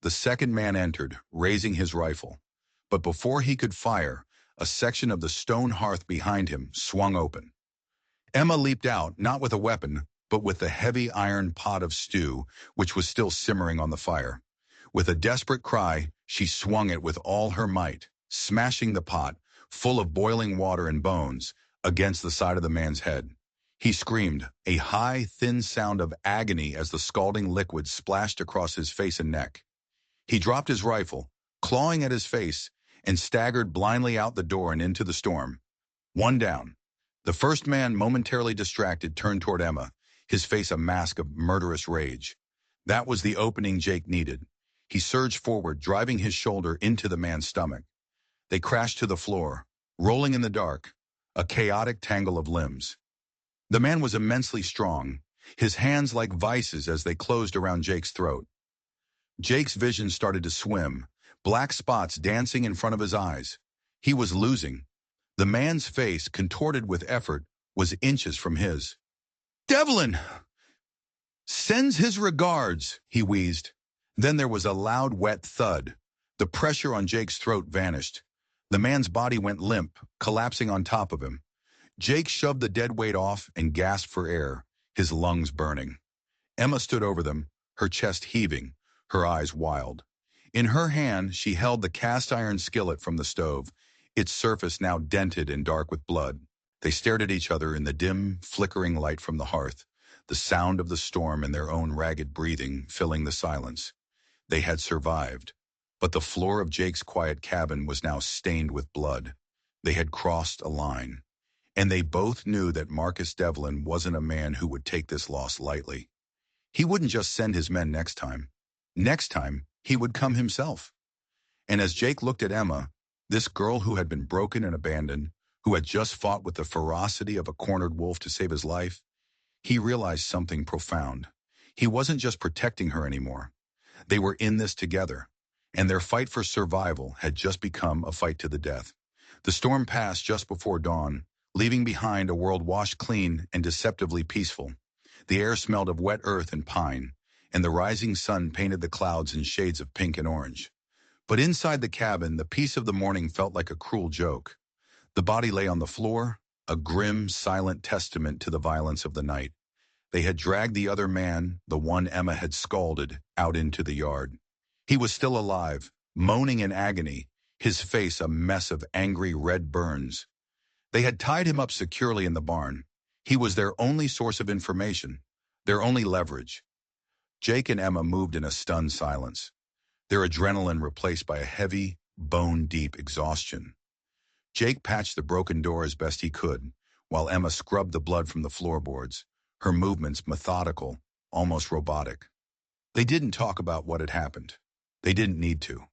The second man entered, raising his rifle. But before he could fire, a section of the stone hearth behind him swung open. Emma leaped out, not with a weapon, but with the heavy iron pot of stew, which was still simmering on the fire. With a desperate cry, she swung it with all her might, smashing the pot, full of boiling water and bones, against the side of the man's head. He screamed, a high, thin sound of agony as the scalding liquid splashed across his face and neck. He dropped his rifle, clawing at his face, and staggered blindly out the door and into the storm. One down. The first man, momentarily distracted, turned toward Emma, his face a mask of murderous rage. That was the opening Jake needed. He surged forward, driving his shoulder into the man's stomach. They crashed to the floor, rolling in the dark, a chaotic tangle of limbs. The man was immensely strong, his hands like vices as they closed around Jake's throat. Jake's vision started to swim, black spots dancing in front of his eyes. He was losing. The man's face, contorted with effort, was inches from his. "Devlin! Sends his regards," he wheezed. Then there was a loud, wet thud. The pressure on Jake's throat vanished. The man's body went limp, collapsing on top of him. Jake shoved the dead weight off and gasped for air, his lungs burning. Emma stood over them, her chest heaving, her eyes wild. In her hand, she held the cast-iron skillet from the stove, its surface now dented and dark with blood. They stared at each other in the dim, flickering light from the hearth, the sound of the storm and their own ragged breathing filling the silence. They had survived, but the floor of Jake's quiet cabin was now stained with blood. They had crossed a line, and they both knew that Marcus Devlin wasn't a man who would take this loss lightly. He wouldn't just send his men next time. Next time, he would come himself. And as Jake looked at Emma, this girl who had been broken and abandoned, who had just fought with the ferocity of a cornered wolf to save his life, he realized something profound. He wasn't just protecting her anymore. They were in this together, and their fight for survival had just become a fight to the death. The storm passed just before dawn, leaving behind a world washed clean and deceptively peaceful. The air smelled of wet earth and pine, and the rising sun painted the clouds in shades of pink and orange. But inside the cabin, the peace of the morning felt like a cruel joke. The body lay on the floor, a grim, silent testament to the violence of the night. They had dragged the other man, the one Emma had scalded, out into the yard. He was still alive, moaning in agony, his face a mess of angry red burns. They had tied him up securely in the barn. He was their only source of information, their only leverage. Jake and Emma moved in a stunned silence, their adrenaline replaced by a heavy, bone-deep exhaustion. Jake patched the broken door as best he could, while Emma scrubbed the blood from the floorboards, her movements methodical, almost robotic. They didn't talk about what had happened. They didn't need to.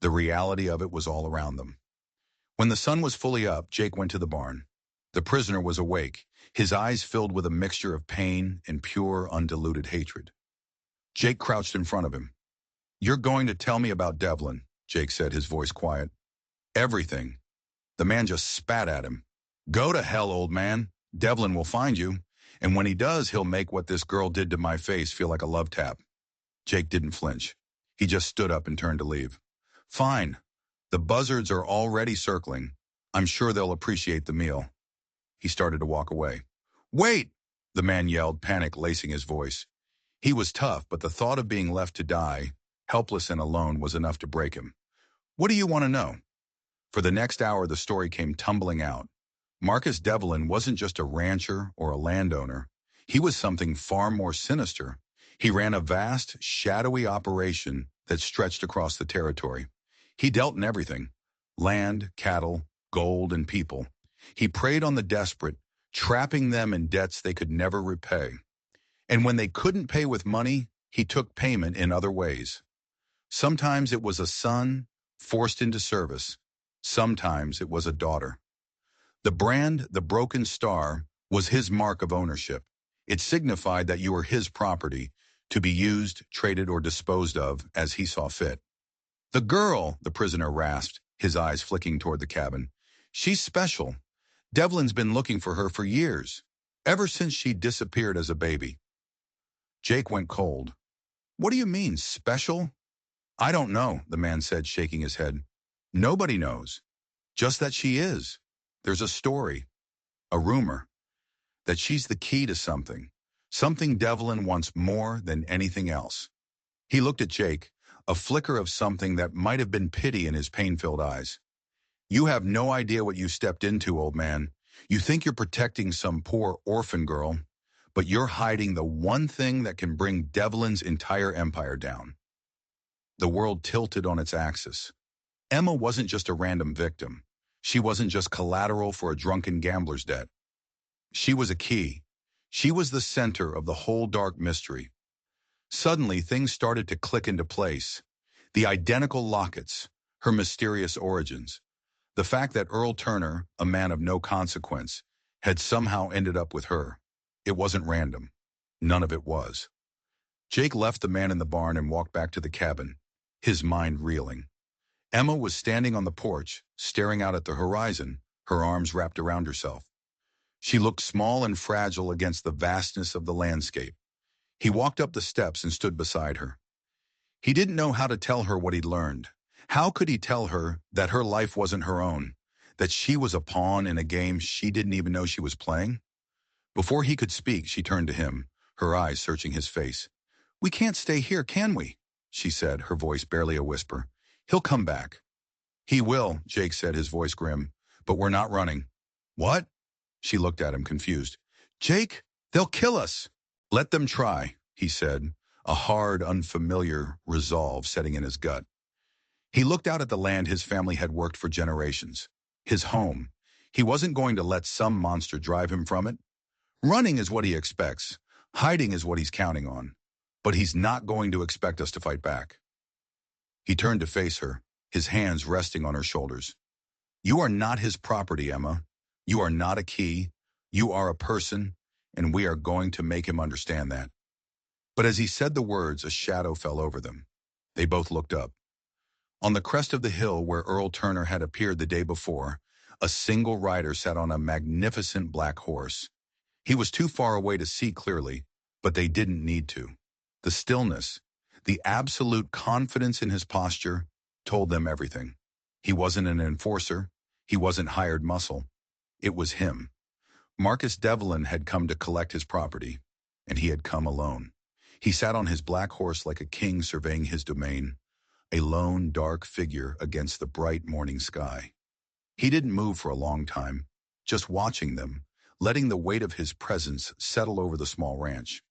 The reality of it was all around them. When the sun was fully up, Jake went to the barn. The prisoner was awake, his eyes filled with a mixture of pain and pure, undiluted hatred. Jake crouched in front of him. "You're going to tell me about Devlin," Jake said, his voice quiet. "Everything." The man just spat at him. "Go to hell, old man. Devlin will find you. And when he does, he'll make what this girl did to my face feel like a love tap." Jake didn't flinch. He just stood up and turned to leave. "Fine. The buzzards are already circling. I'm sure they'll appreciate the meal." He started to walk away. "Wait!" the man yelled, panic lacing his voice. He was tough, but the thought of being left to die, helpless and alone, was enough to break him. "What do you want to know?" For the next hour, the story came tumbling out. Marcus Devlin wasn't just a rancher or a landowner. He was something far more sinister. He ran a vast, shadowy operation that stretched across the territory. He dealt in everything: land, cattle, gold, and people. He preyed on the desperate, trapping them in debts they could never repay. And when they couldn't pay with money, he took payment in other ways. Sometimes it was a son forced into service. Sometimes it was a daughter. The brand, the broken star, was his mark of ownership. It signified that you were his property, to be used, traded, or disposed of as he saw fit. "The girl," the prisoner rasped, his eyes flicking toward the cabin. "She's special. Devlin's been looking for her for years, ever since she disappeared as a baby." Jake went cold. "What do you mean, special?" "I don't know," the man said, shaking his head. Nobody knows. Just that she is. There's a story, a rumor, that she's the key to something. Something Devlin wants more than anything else. He looked at Jake, a flicker of something that might have been pity in his pain-filled eyes. You have no idea what you stepped into, old man. You think you're protecting some poor orphan girl, but you're hiding the one thing that can bring Devlin's entire empire down. The world tilted on its axis. Emma wasn't just a random victim. She wasn't just collateral for a drunken gambler's debt. She was a key. She was the center of the whole dark mystery. Suddenly, things started to click into place. The identical lockets, her mysterious origins, the fact that Earl Turner, a man of no consequence, had somehow ended up with her. It wasn't random. None of it was. Jake left the man in the barn and walked back to the cabin, his mind reeling. Emma was standing on the porch, staring out at the horizon, her arms wrapped around herself. She looked small and fragile against the vastness of the landscape. He walked up the steps and stood beside her. He didn't know how to tell her what he'd learned. How could he tell her that her life wasn't her own, that she was a pawn in a game she didn't even know she was playing? Before he could speak, she turned to him, her eyes searching his face. "We can't stay here, can we?" she said, her voice barely a whisper. "He'll come back." "He will," Jake said, his voice grim, "but we're not running." "What?" She looked at him, confused. "Jake, they'll kill us." "Let them try," he said, a hard, unfamiliar resolve setting in his gut. He looked out at the land his family had worked for generations. His home. He wasn't going to let some monster drive him from it. Running is what he expects. Hiding is what he's counting on. But he's not going to expect us to fight back. He turned to face her, his hands resting on her shoulders. "You are not his property, Emma. You are not a key. You are a person, and we are going to make him understand that." But as he said the words, a shadow fell over them. They both looked up. On the crest of the hill where Earl Turner had appeared the day before, a single rider sat on a magnificent black horse. He was too far away to see clearly, but they didn't need to. The stillness, the absolute confidence in his posture, told them everything. He wasn't an enforcer. He wasn't hired muscle. It was him. Marcus Devlin had come to collect his property, and he had come alone. He sat on his black horse like a king surveying his domain, a lone, dark figure against the bright morning sky. He didn't move for a long time, just watching them, letting the weight of his presence settle over the small ranch.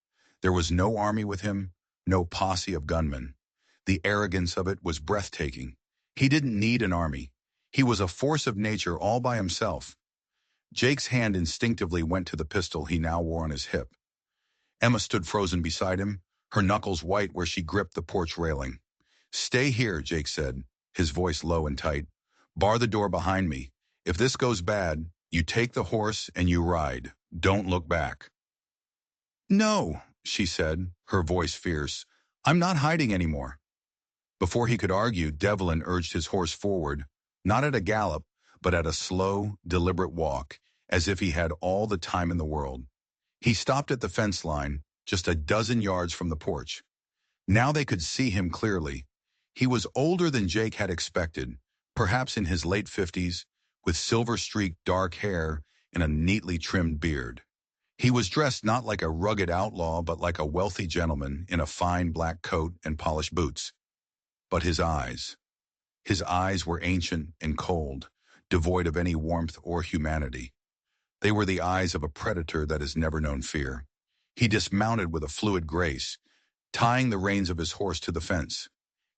There was no army with him, no posse of gunmen. The arrogance of it was breathtaking. He didn't need an army. He was a force of nature all by himself. Jake's hand instinctively went to the pistol he now wore on his hip. Emma stood frozen beside him, her knuckles white where she gripped the porch railing. "Stay here," Jake said, his voice low and tight. "Bar the door behind me. If this goes bad, you take the horse and you ride. Don't look back." "No," she said, her voice fierce. "I'm not hiding anymore." Before he could argue, Devlin urged his horse forward, not at a gallop, but at a slow, deliberate walk, as if he had all the time in the world. He stopped at the fence line, just a dozen yards from the porch. Now they could see him clearly. He was older than Jake had expected, perhaps in his late 50s, with silver-streaked dark hair and a neatly trimmed beard. He was dressed not like a rugged outlaw, but like a wealthy gentleman in a fine black coat and polished boots. But his eyes were ancient and cold, devoid of any warmth or humanity. They were the eyes of a predator that has never known fear. He dismounted with a fluid grace, tying the reins of his horse to the fence.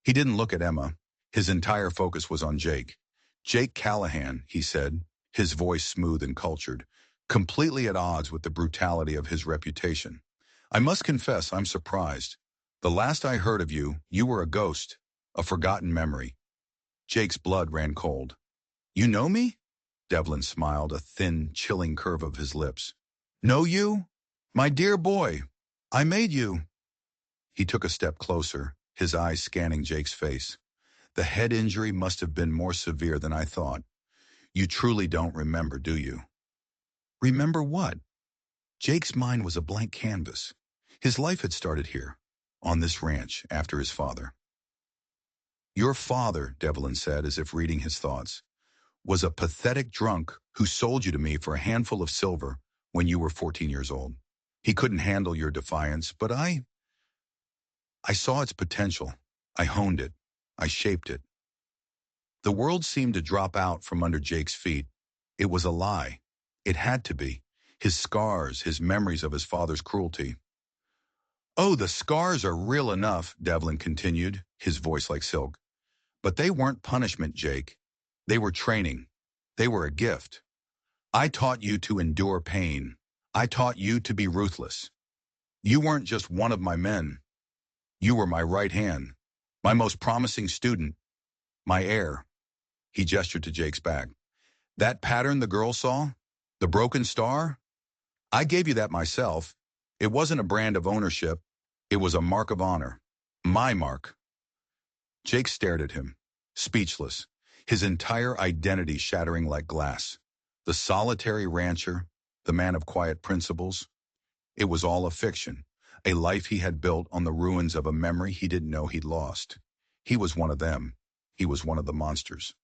He didn't look at Emma. His entire focus was on Jake. "Jake Callahan," he said, his voice smooth and cultured, completely at odds with the brutality of his reputation. "I must confess I'm surprised. The last I heard of you, you were a ghost, a forgotten memory." Jake's blood ran cold. "You know me?" Devlin smiled, a thin, chilling curve of his lips. "Know you? My dear boy, I made you." He took a step closer, his eyes scanning Jake's face. "The head injury must have been more severe than I thought. You truly don't remember, do you?" Remember what? Jake's mind was a blank canvas. His life had started here, on this ranch, after his father. Your father, Devlin said, as if reading his thoughts, was a pathetic drunk who sold you to me for a handful of silver when you were 14 years old. He couldn't handle your defiance, but I saw its potential. I honed it. I shaped it. The world seemed to drop out from under Jake's feet. It was a lie. It had to be. His scars, his memories of his father's cruelty. Oh, the scars are real enough, Devlin continued, his voice like silk. But they weren't punishment, Jake. They were training. They were a gift. I taught you to endure pain. I taught you to be ruthless. You weren't just one of my men. You were my right hand, my most promising student, my heir. He gestured to Jake's back. That pattern the girl saw? The broken star? I gave you that myself. It wasn't a brand of ownership. It was a mark of honor. My mark. Jake stared at him, speechless, his entire identity shattering like glass. The solitary rancher, the man of quiet principles. It was all a fiction, a life he had built on the ruins of a memory he didn't know he'd lost. He was one of them. He was one of the monsters.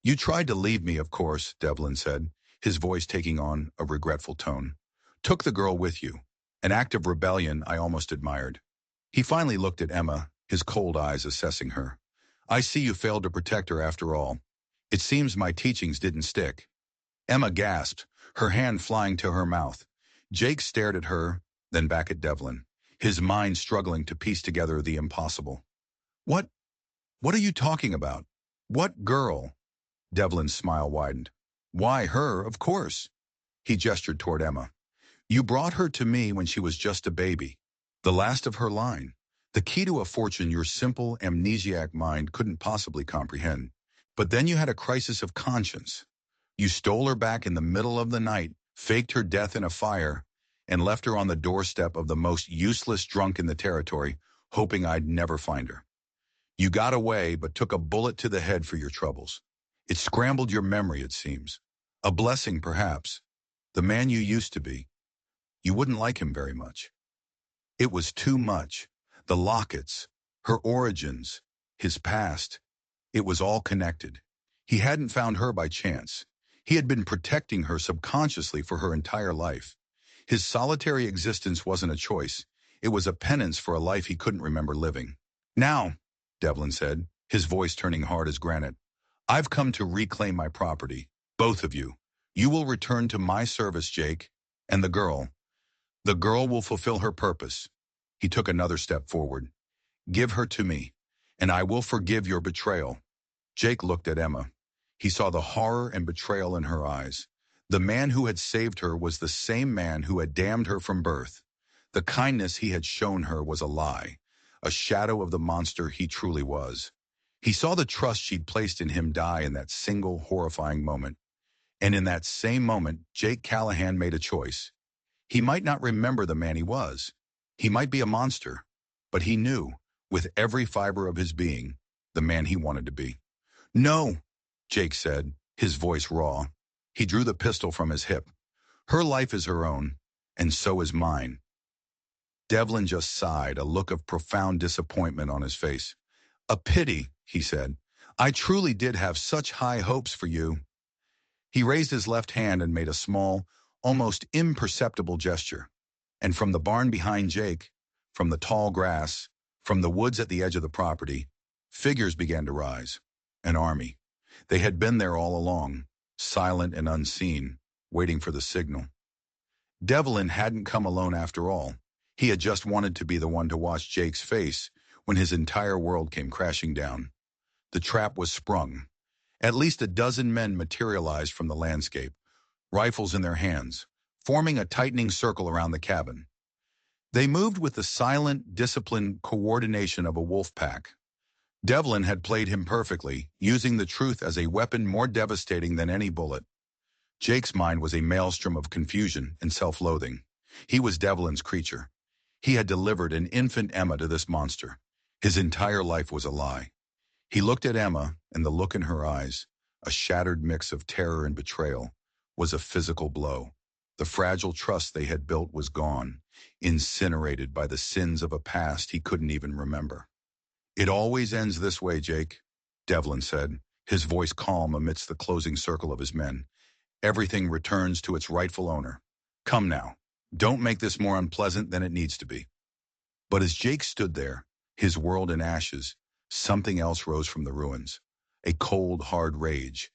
You tried to leave me, of course, Devlin said, his voice taking on a regretful tone. Took the girl with you, an act of rebellion I almost admired. He finally looked at Emma, his cold eyes assessing her. I see you failed to protect her after all. It seems my teachings didn't stick. Emma gasped, her hand flying to her mouth. Jake stared at her, then back at Devlin, his mind struggling to piece together the impossible. What? What are you talking about? What girl? Devlin's smile widened. Why, her, of course. He gestured toward Emma. You brought her to me when she was just a baby, the last of her line, the key to a fortune your simple, amnesiac mind couldn't possibly comprehend. But then you had a crisis of conscience. You stole her back in the middle of the night, faked her death in a fire, and left her on the doorstep of the most useless drunk in the territory, hoping I'd never find her. You got away, but took a bullet to the head for your troubles. It scrambled your memory, it seems. A blessing, perhaps. The man you used to be. You wouldn't like him very much. It was too much. The lockets, her origins, his past. It was all connected. He hadn't found her by chance. He had been protecting her subconsciously for her entire life. His solitary existence wasn't a choice. It was a penance for a life he couldn't remember living. Now, Devlin said, his voice turning hard as granite, I've come to reclaim my property. Both of you. You will return to my service, Jake. And the girl. The girl will fulfill her purpose. He took another step forward. Give her to me, and I will forgive your betrayal. Jake looked at Emma. He saw the horror and betrayal in her eyes. The man who had saved her was the same man who had damned her from birth. The kindness he had shown her was a lie, a shadow of the monster he truly was. He saw the trust she'd placed in him die in that single horrifying moment. And in that same moment, Jake Callahan made a choice. He might not remember the man he was. He might be a monster, but he knew, with every fiber of his being, the man he wanted to be. No, Jake said, his voice raw. He drew the pistol from his hip. Her life is her own, and so is mine. Devlin just sighed, a look of profound disappointment on his face. A pity, he said. I truly did have such high hopes for you. He raised his left hand and made a small, almost imperceptible gesture. And from the barn behind Jake, from the tall grass, from the woods at the edge of the property, figures began to rise. An army. They had been there all along, silent and unseen, waiting for the signal. Devlin hadn't come alone after all. He had just wanted to be the one to watch Jake's face when his entire world came crashing down. The trap was sprung. At least a dozen men materialized from the landscape, rifles in their hands, forming a tightening circle around the cabin. They moved with the silent, disciplined coordination of a wolf pack. Devlin had played him perfectly, using the truth as a weapon more devastating than any bullet. Jake's mind was a maelstrom of confusion and self-loathing. He was Devlin's creature. He had delivered an infant Emma to this monster. His entire life was a lie. He looked at Emma, and the look in her eyes, a shattered mix of terror and betrayal, was a physical blow. The fragile trust they had built was gone, incinerated by the sins of a past he couldn't even remember. It always ends this way, Jake, Devlin said, his voice calm amidst the closing circle of his men. Everything returns to its rightful owner. Come now. Don't make this more unpleasant than it needs to be. But as Jake stood there, his world in ashes, something else rose from the ruins. A cold, hard rage.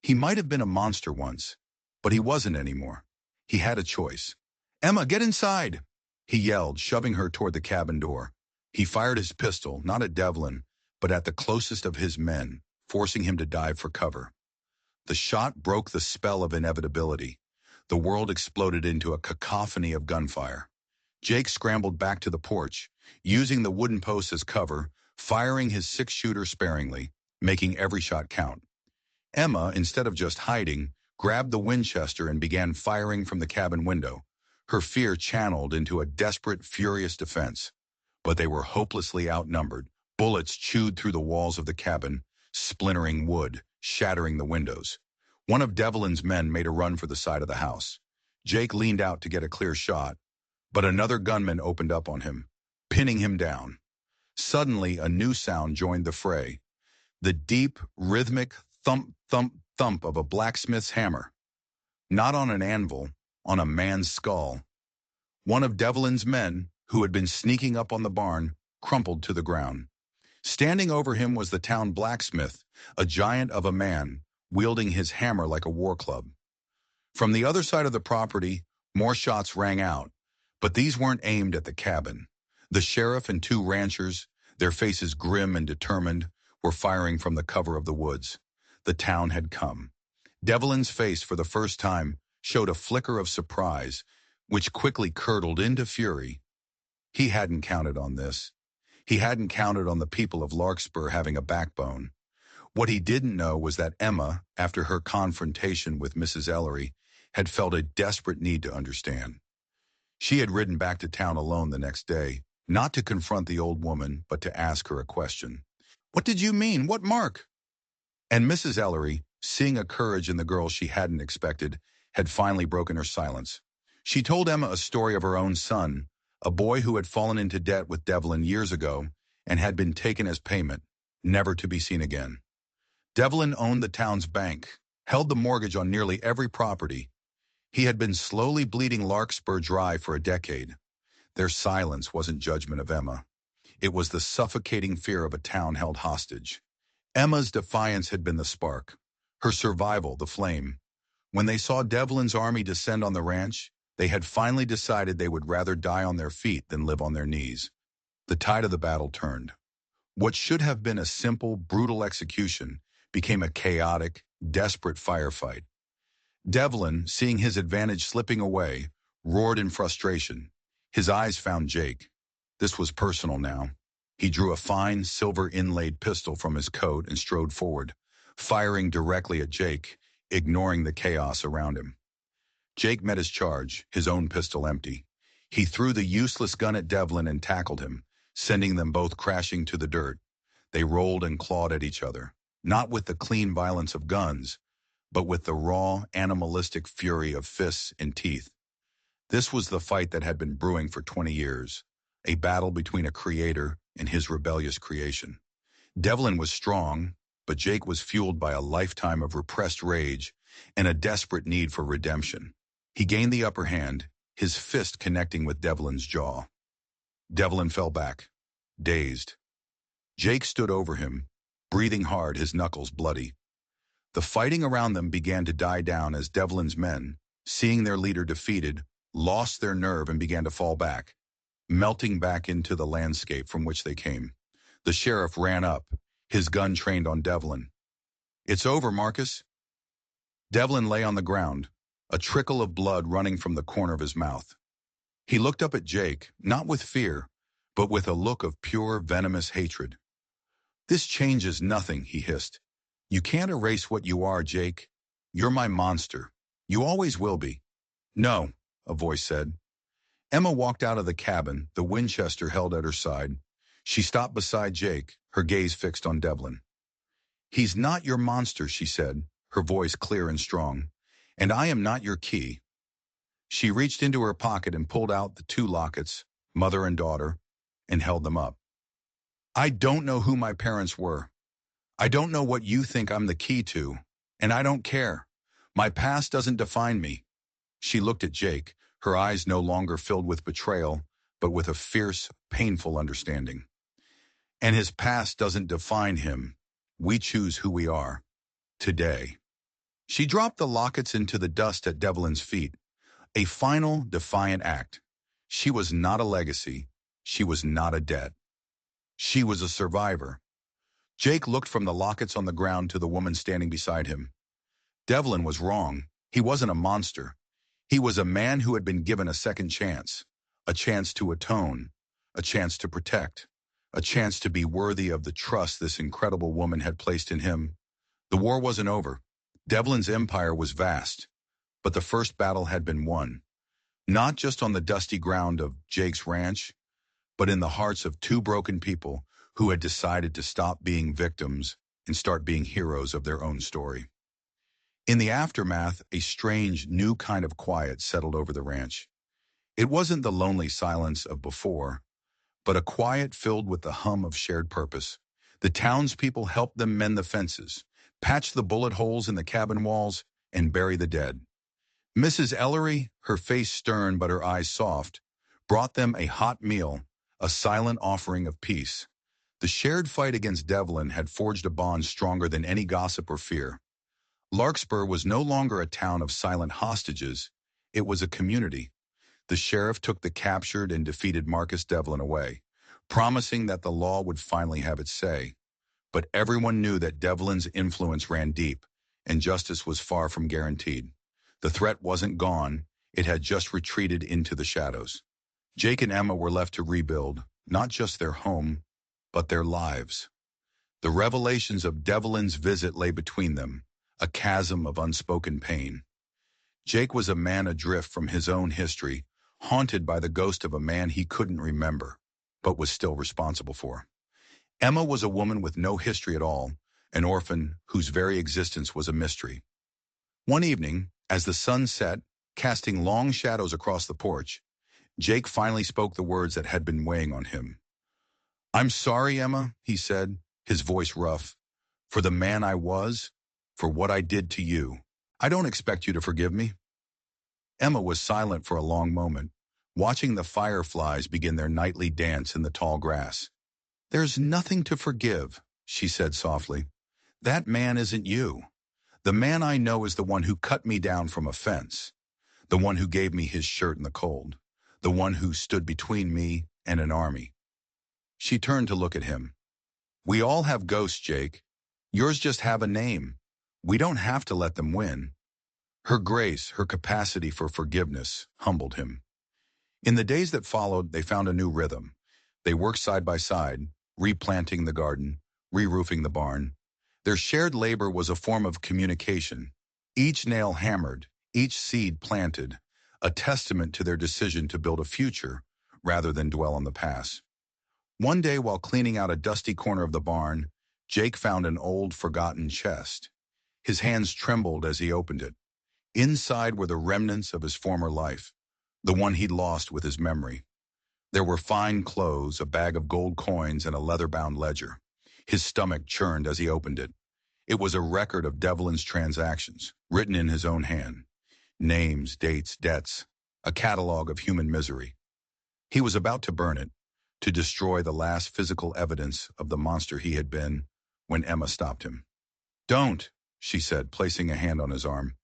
He might have been a monster once, but he wasn't anymore. He had a choice. Emma, get inside! He yelled, shoving her toward the cabin door. He fired his pistol, not at Devlin, but at the closest of his men, forcing him to dive for cover. The shot broke the spell of inevitability. The world exploded into a cacophony of gunfire. Jake scrambled back to the porch, using the wooden posts as cover, firing his six-shooter sparingly, making every shot count. Emma, instead of just hiding, grabbed the Winchester and began firing from the cabin window, her fear channeled into a desperate, furious defense. But they were hopelessly outnumbered. Bullets chewed through the walls of the cabin, splintering wood, shattering the windows. One of Devlin's men made a run for the side of the house. Jake leaned out to get a clear shot, but another gunman opened up on him, pinning him down. Suddenly, a new sound joined the fray. The deep, rhythmic thump, thump, thump of a blacksmith's hammer. Not on an anvil, on a man's skull. One of Devlin's men, who had been sneaking up on the barn, crumpled to the ground. Standing over him was the town blacksmith, a giant of a man, wielding his hammer like a war club. From the other side of the property, more shots rang out, but these weren't aimed at the cabin. The sheriff and two ranchers, their faces grim and determined, were firing from the cover of the woods. The town had come. Devlin's face, for the first time, showed a flicker of surprise, which quickly curdled into fury. He hadn't counted on this. He hadn't counted on the people of Larkspur having a backbone. What he didn't know was that Emma, after her confrontation with Mrs. Ellery, had felt a desperate need to understand. She had ridden back to town alone the next day, not to confront the old woman, but to ask her a question. What did you mean? What mark? And Mrs. Ellery, seeing a courage in the girl she hadn't expected, had finally broken her silence. She told Emma a story of her own son, a boy who had fallen into debt with Devlin years ago and had been taken as payment, never to be seen again. Devlin owned the town's bank, held the mortgage on nearly every property. He had been slowly bleeding Larkspur dry for a decade. Their silence wasn't judgment of Emma. It was the suffocating fear of a town held hostage. Emma's defiance had been the spark, her survival the flame. When they saw Devlin's army descend on the ranch, they had finally decided they would rather die on their feet than live on their knees. The tide of the battle turned. What should have been a simple, brutal execution became a chaotic, desperate firefight. Devlin, seeing his advantage slipping away, roared in frustration. His eyes found Jake. This was personal now. He drew a fine, silver-inlaid pistol from his coat and strode forward, firing directly at Jake, ignoring the chaos around him. Jake met his charge, his own pistol empty. He threw the useless gun at Devlin and tackled him, sending them both crashing to the dirt. They rolled and clawed at each other, not with the clean violence of guns, but with the raw, animalistic fury of fists and teeth. This was the fight that had been brewing for 20 years, a battle between a creator and his rebellious creation. Devlin was strong, but Jake was fueled by a lifetime of repressed rage and a desperate need for redemption. He gained the upper hand, his fist connecting with Devlin's jaw. Devlin fell back, dazed. Jake stood over him, breathing hard, his knuckles bloody. The fighting around them began to die down as Devlin's men, seeing their leader defeated, lost their nerve and began to fall back, melting back into the landscape from which they came. The sheriff ran up, his gun trained on Devlin. It's over, Marcus. Devlin lay on the ground, a trickle of blood running from the corner of his mouth. He looked up at Jake, not with fear, but with a look of pure, venomous hatred. This changes nothing, he hissed. You can't erase what you are, Jake. You're my monster. You always will be. No, a voice said. Emma walked out of the cabin, the Winchester held at her side. She stopped beside Jake, her gaze fixed on Devlin. He's not your monster, she said, her voice clear and strong. And I am not your key. She reached into her pocket and pulled out the two lockets, mother and daughter, and held them up. I don't know who my parents were. I don't know what you think I'm the key to, and I don't care. My past doesn't define me. She looked at Jake, her eyes no longer filled with betrayal, but with a fierce, painful understanding. And his past doesn't define him. We choose who we are. Today. She dropped the lockets into the dust at Devlin's feet, a final, defiant act. She was not a legacy. She was not a debt. She was a survivor. Jake looked from the lockets on the ground to the woman standing beside him. Devlin was wrong. He wasn't a monster. He was a man who had been given a chance to atone, a chance to protect, a chance to be worthy of the trust this incredible woman had placed in him. The war wasn't over. Devlin's empire was vast, but the first battle had been won, not just on the dusty ground of Jake's ranch, but in the hearts of two broken people who had decided to stop being victims and start being heroes of their own story. In the aftermath, a strange, new kind of quiet settled over the ranch. It wasn't the lonely silence of before, but a quiet filled with the hum of shared purpose. The townspeople helped them mend the fences, patch the bullet holes in the cabin walls, and bury the dead. Mrs. Ellery, her face stern but her eyes soft, brought them a hot meal, a silent offering of peace. The shared fight against Devlin had forged a bond stronger than any gossip or fear. Larkspur was no longer a town of silent hostages. It was a community. The sheriff took the captured and defeated Marcus Devlin away, promising that the law would finally have its say. But everyone knew that Devlin's influence ran deep, and justice was far from guaranteed. The threat wasn't gone, it had just retreated into the shadows. Jake and Emma were left to rebuild, not just their home, but their lives. The revelations of Devlin's visit lay between them, a chasm of unspoken pain. Jake was a man adrift from his own history, haunted by the ghost of a man he couldn't remember, but was still responsible for. Emma was a woman with no history at all, an orphan whose very existence was a mystery. One evening, as the sun set, casting long shadows across the porch, Jake finally spoke the words that had been weighing on him. "I'm sorry, Emma," he said, his voice rough, "for the man I was, for what I did to you. I don't expect you to forgive me." Emma was silent for a long moment, watching the fireflies begin their nightly dance in the tall grass. "There's nothing to forgive," she said softly. "That man isn't you. The man I know is the one who cut me down from a fence, the one who gave me his shirt in the cold, the one who stood between me and an army." She turned to look at him. "We all have ghosts, Jake. Yours just have a name. We don't have to let them win." Her grace, her capacity for forgiveness, humbled him. In the days that followed, they found a new rhythm. They worked side by side, replanting the garden, re-roofing the barn. Their shared labor was a form of communication. Each nail hammered, each seed planted, a testament to their decision to build a future rather than dwell on the past. One day, while cleaning out a dusty corner of the barn, Jake found an old, forgotten chest. His hands trembled as he opened it. Inside were the remnants of his former life, the one he'd lost with his memory. There were fine clothes, a bag of gold coins, and a leather-bound ledger. His stomach churned as he opened it. It was a record of Devlin's transactions, written in his own hand. Names, dates, debts, a catalog of human misery. He was about to burn it, to destroy the last physical evidence of the monster he had been, when Emma stopped him. "Don't," she said, placing a hand on his arm.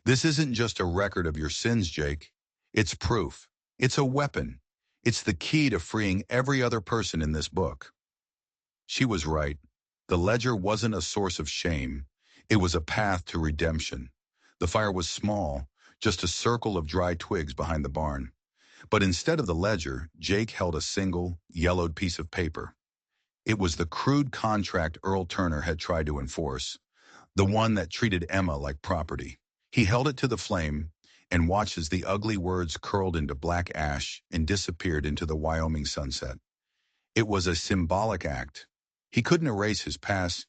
"This isn't just a record of your sins, Jake. It's proof. It's a weapon. It's the key to freeing every other person in this book." She was right. The ledger wasn't a source of shame. It was a path to redemption. The fire was small, just a circle of dry twigs behind the barn. But instead of the ledger, Jake held a single, yellowed piece of paper. It was the crude contract Earl Turner had tried to enforce, the one that treated Emma like property. He held it to the flame and watched as the ugly words curled into black ash and disappeared into the Wyoming sunset. It was a symbolic act. He couldn't erase his past,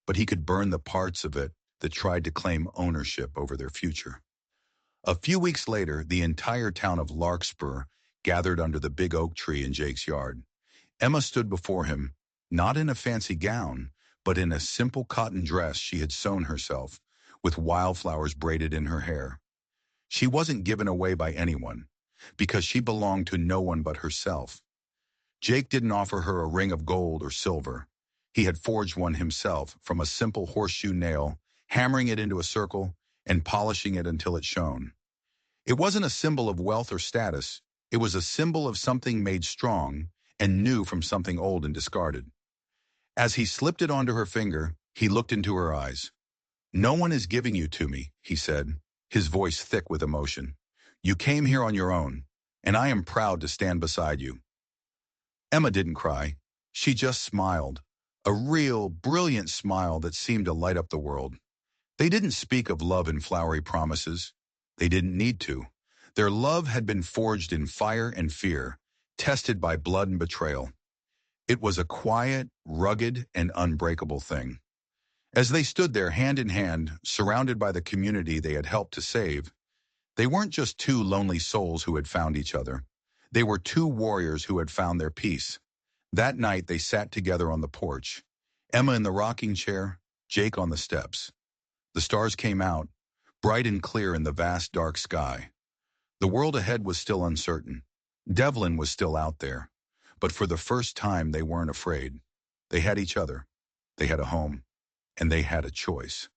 but he could burn the parts of it that tried to claim ownership over their future. A few weeks later, the entire town of Larkspur gathered under the big oak tree in Jake's yard. Emma stood before him, not in a fancy gown, but in a simple cotton dress she had sewn herself, with wildflowers braided in her hair. She wasn't given away by anyone, because she belonged to no one but herself. Jake didn't offer her a ring of gold or silver. He had forged one himself from a simple horseshoe nail, hammering it into a circle and polishing it until it shone. It wasn't a symbol of wealth or status. It was a symbol of something made strong and new from something old and discarded. As he slipped it onto her finger, he looked into her eyes. "No one is giving you to me," he said, his voice thick with emotion. "You came here on your own, and I am proud to stand beside you." Emma didn't cry. She just smiled. A real, brilliant smile that seemed to light up the world. They didn't speak of love in flowery promises. They didn't need to. Their love had been forged in fire and fear, tested by blood and betrayal. It was a quiet, rugged, and unbreakable thing. As they stood there hand in hand, surrounded by the community they had helped to save, they weren't just two lonely souls who had found each other. They were two warriors who had found their peace. That night they sat together on the porch, Emma in the rocking chair, Jake on the steps. The stars came out, bright and clear in the vast dark sky. The world ahead was still uncertain. Devlin was still out there. But for the first time they weren't afraid. They had each other. They had a home. And they had a choice.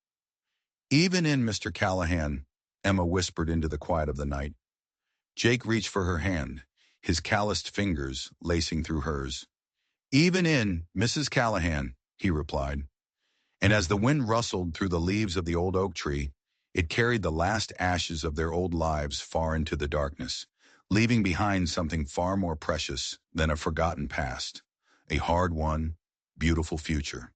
"Even in Mr. Callahan," Emma whispered into the quiet of the night. Jake reached for her hand, his calloused fingers lacing through hers. "Even in Mrs. Callahan," he replied. And as the wind rustled through the leaves of the old oak tree, it carried the last ashes of their old lives far into the darkness, leaving behind something far more precious than a forgotten past, a hard-won, beautiful future.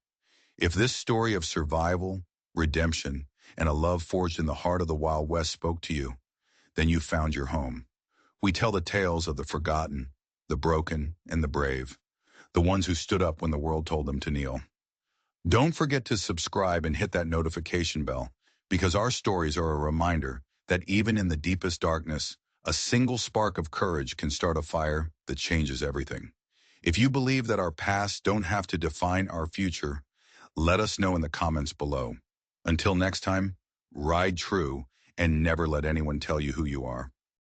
If this story of survival, redemption, and a love forged in the heart of the Wild West spoke to you, then you found your home. We tell the tales of the forgotten, the broken, and the brave, the ones who stood up when the world told them to kneel. Don't forget to subscribe and hit that notification bell, because our stories are a reminder that even in the deepest darkness, a single spark of courage can start a fire that changes everything. If you believe that our past don't have to define our future, let us know in the comments below. Until next time, ride true and never let anyone tell you who you are.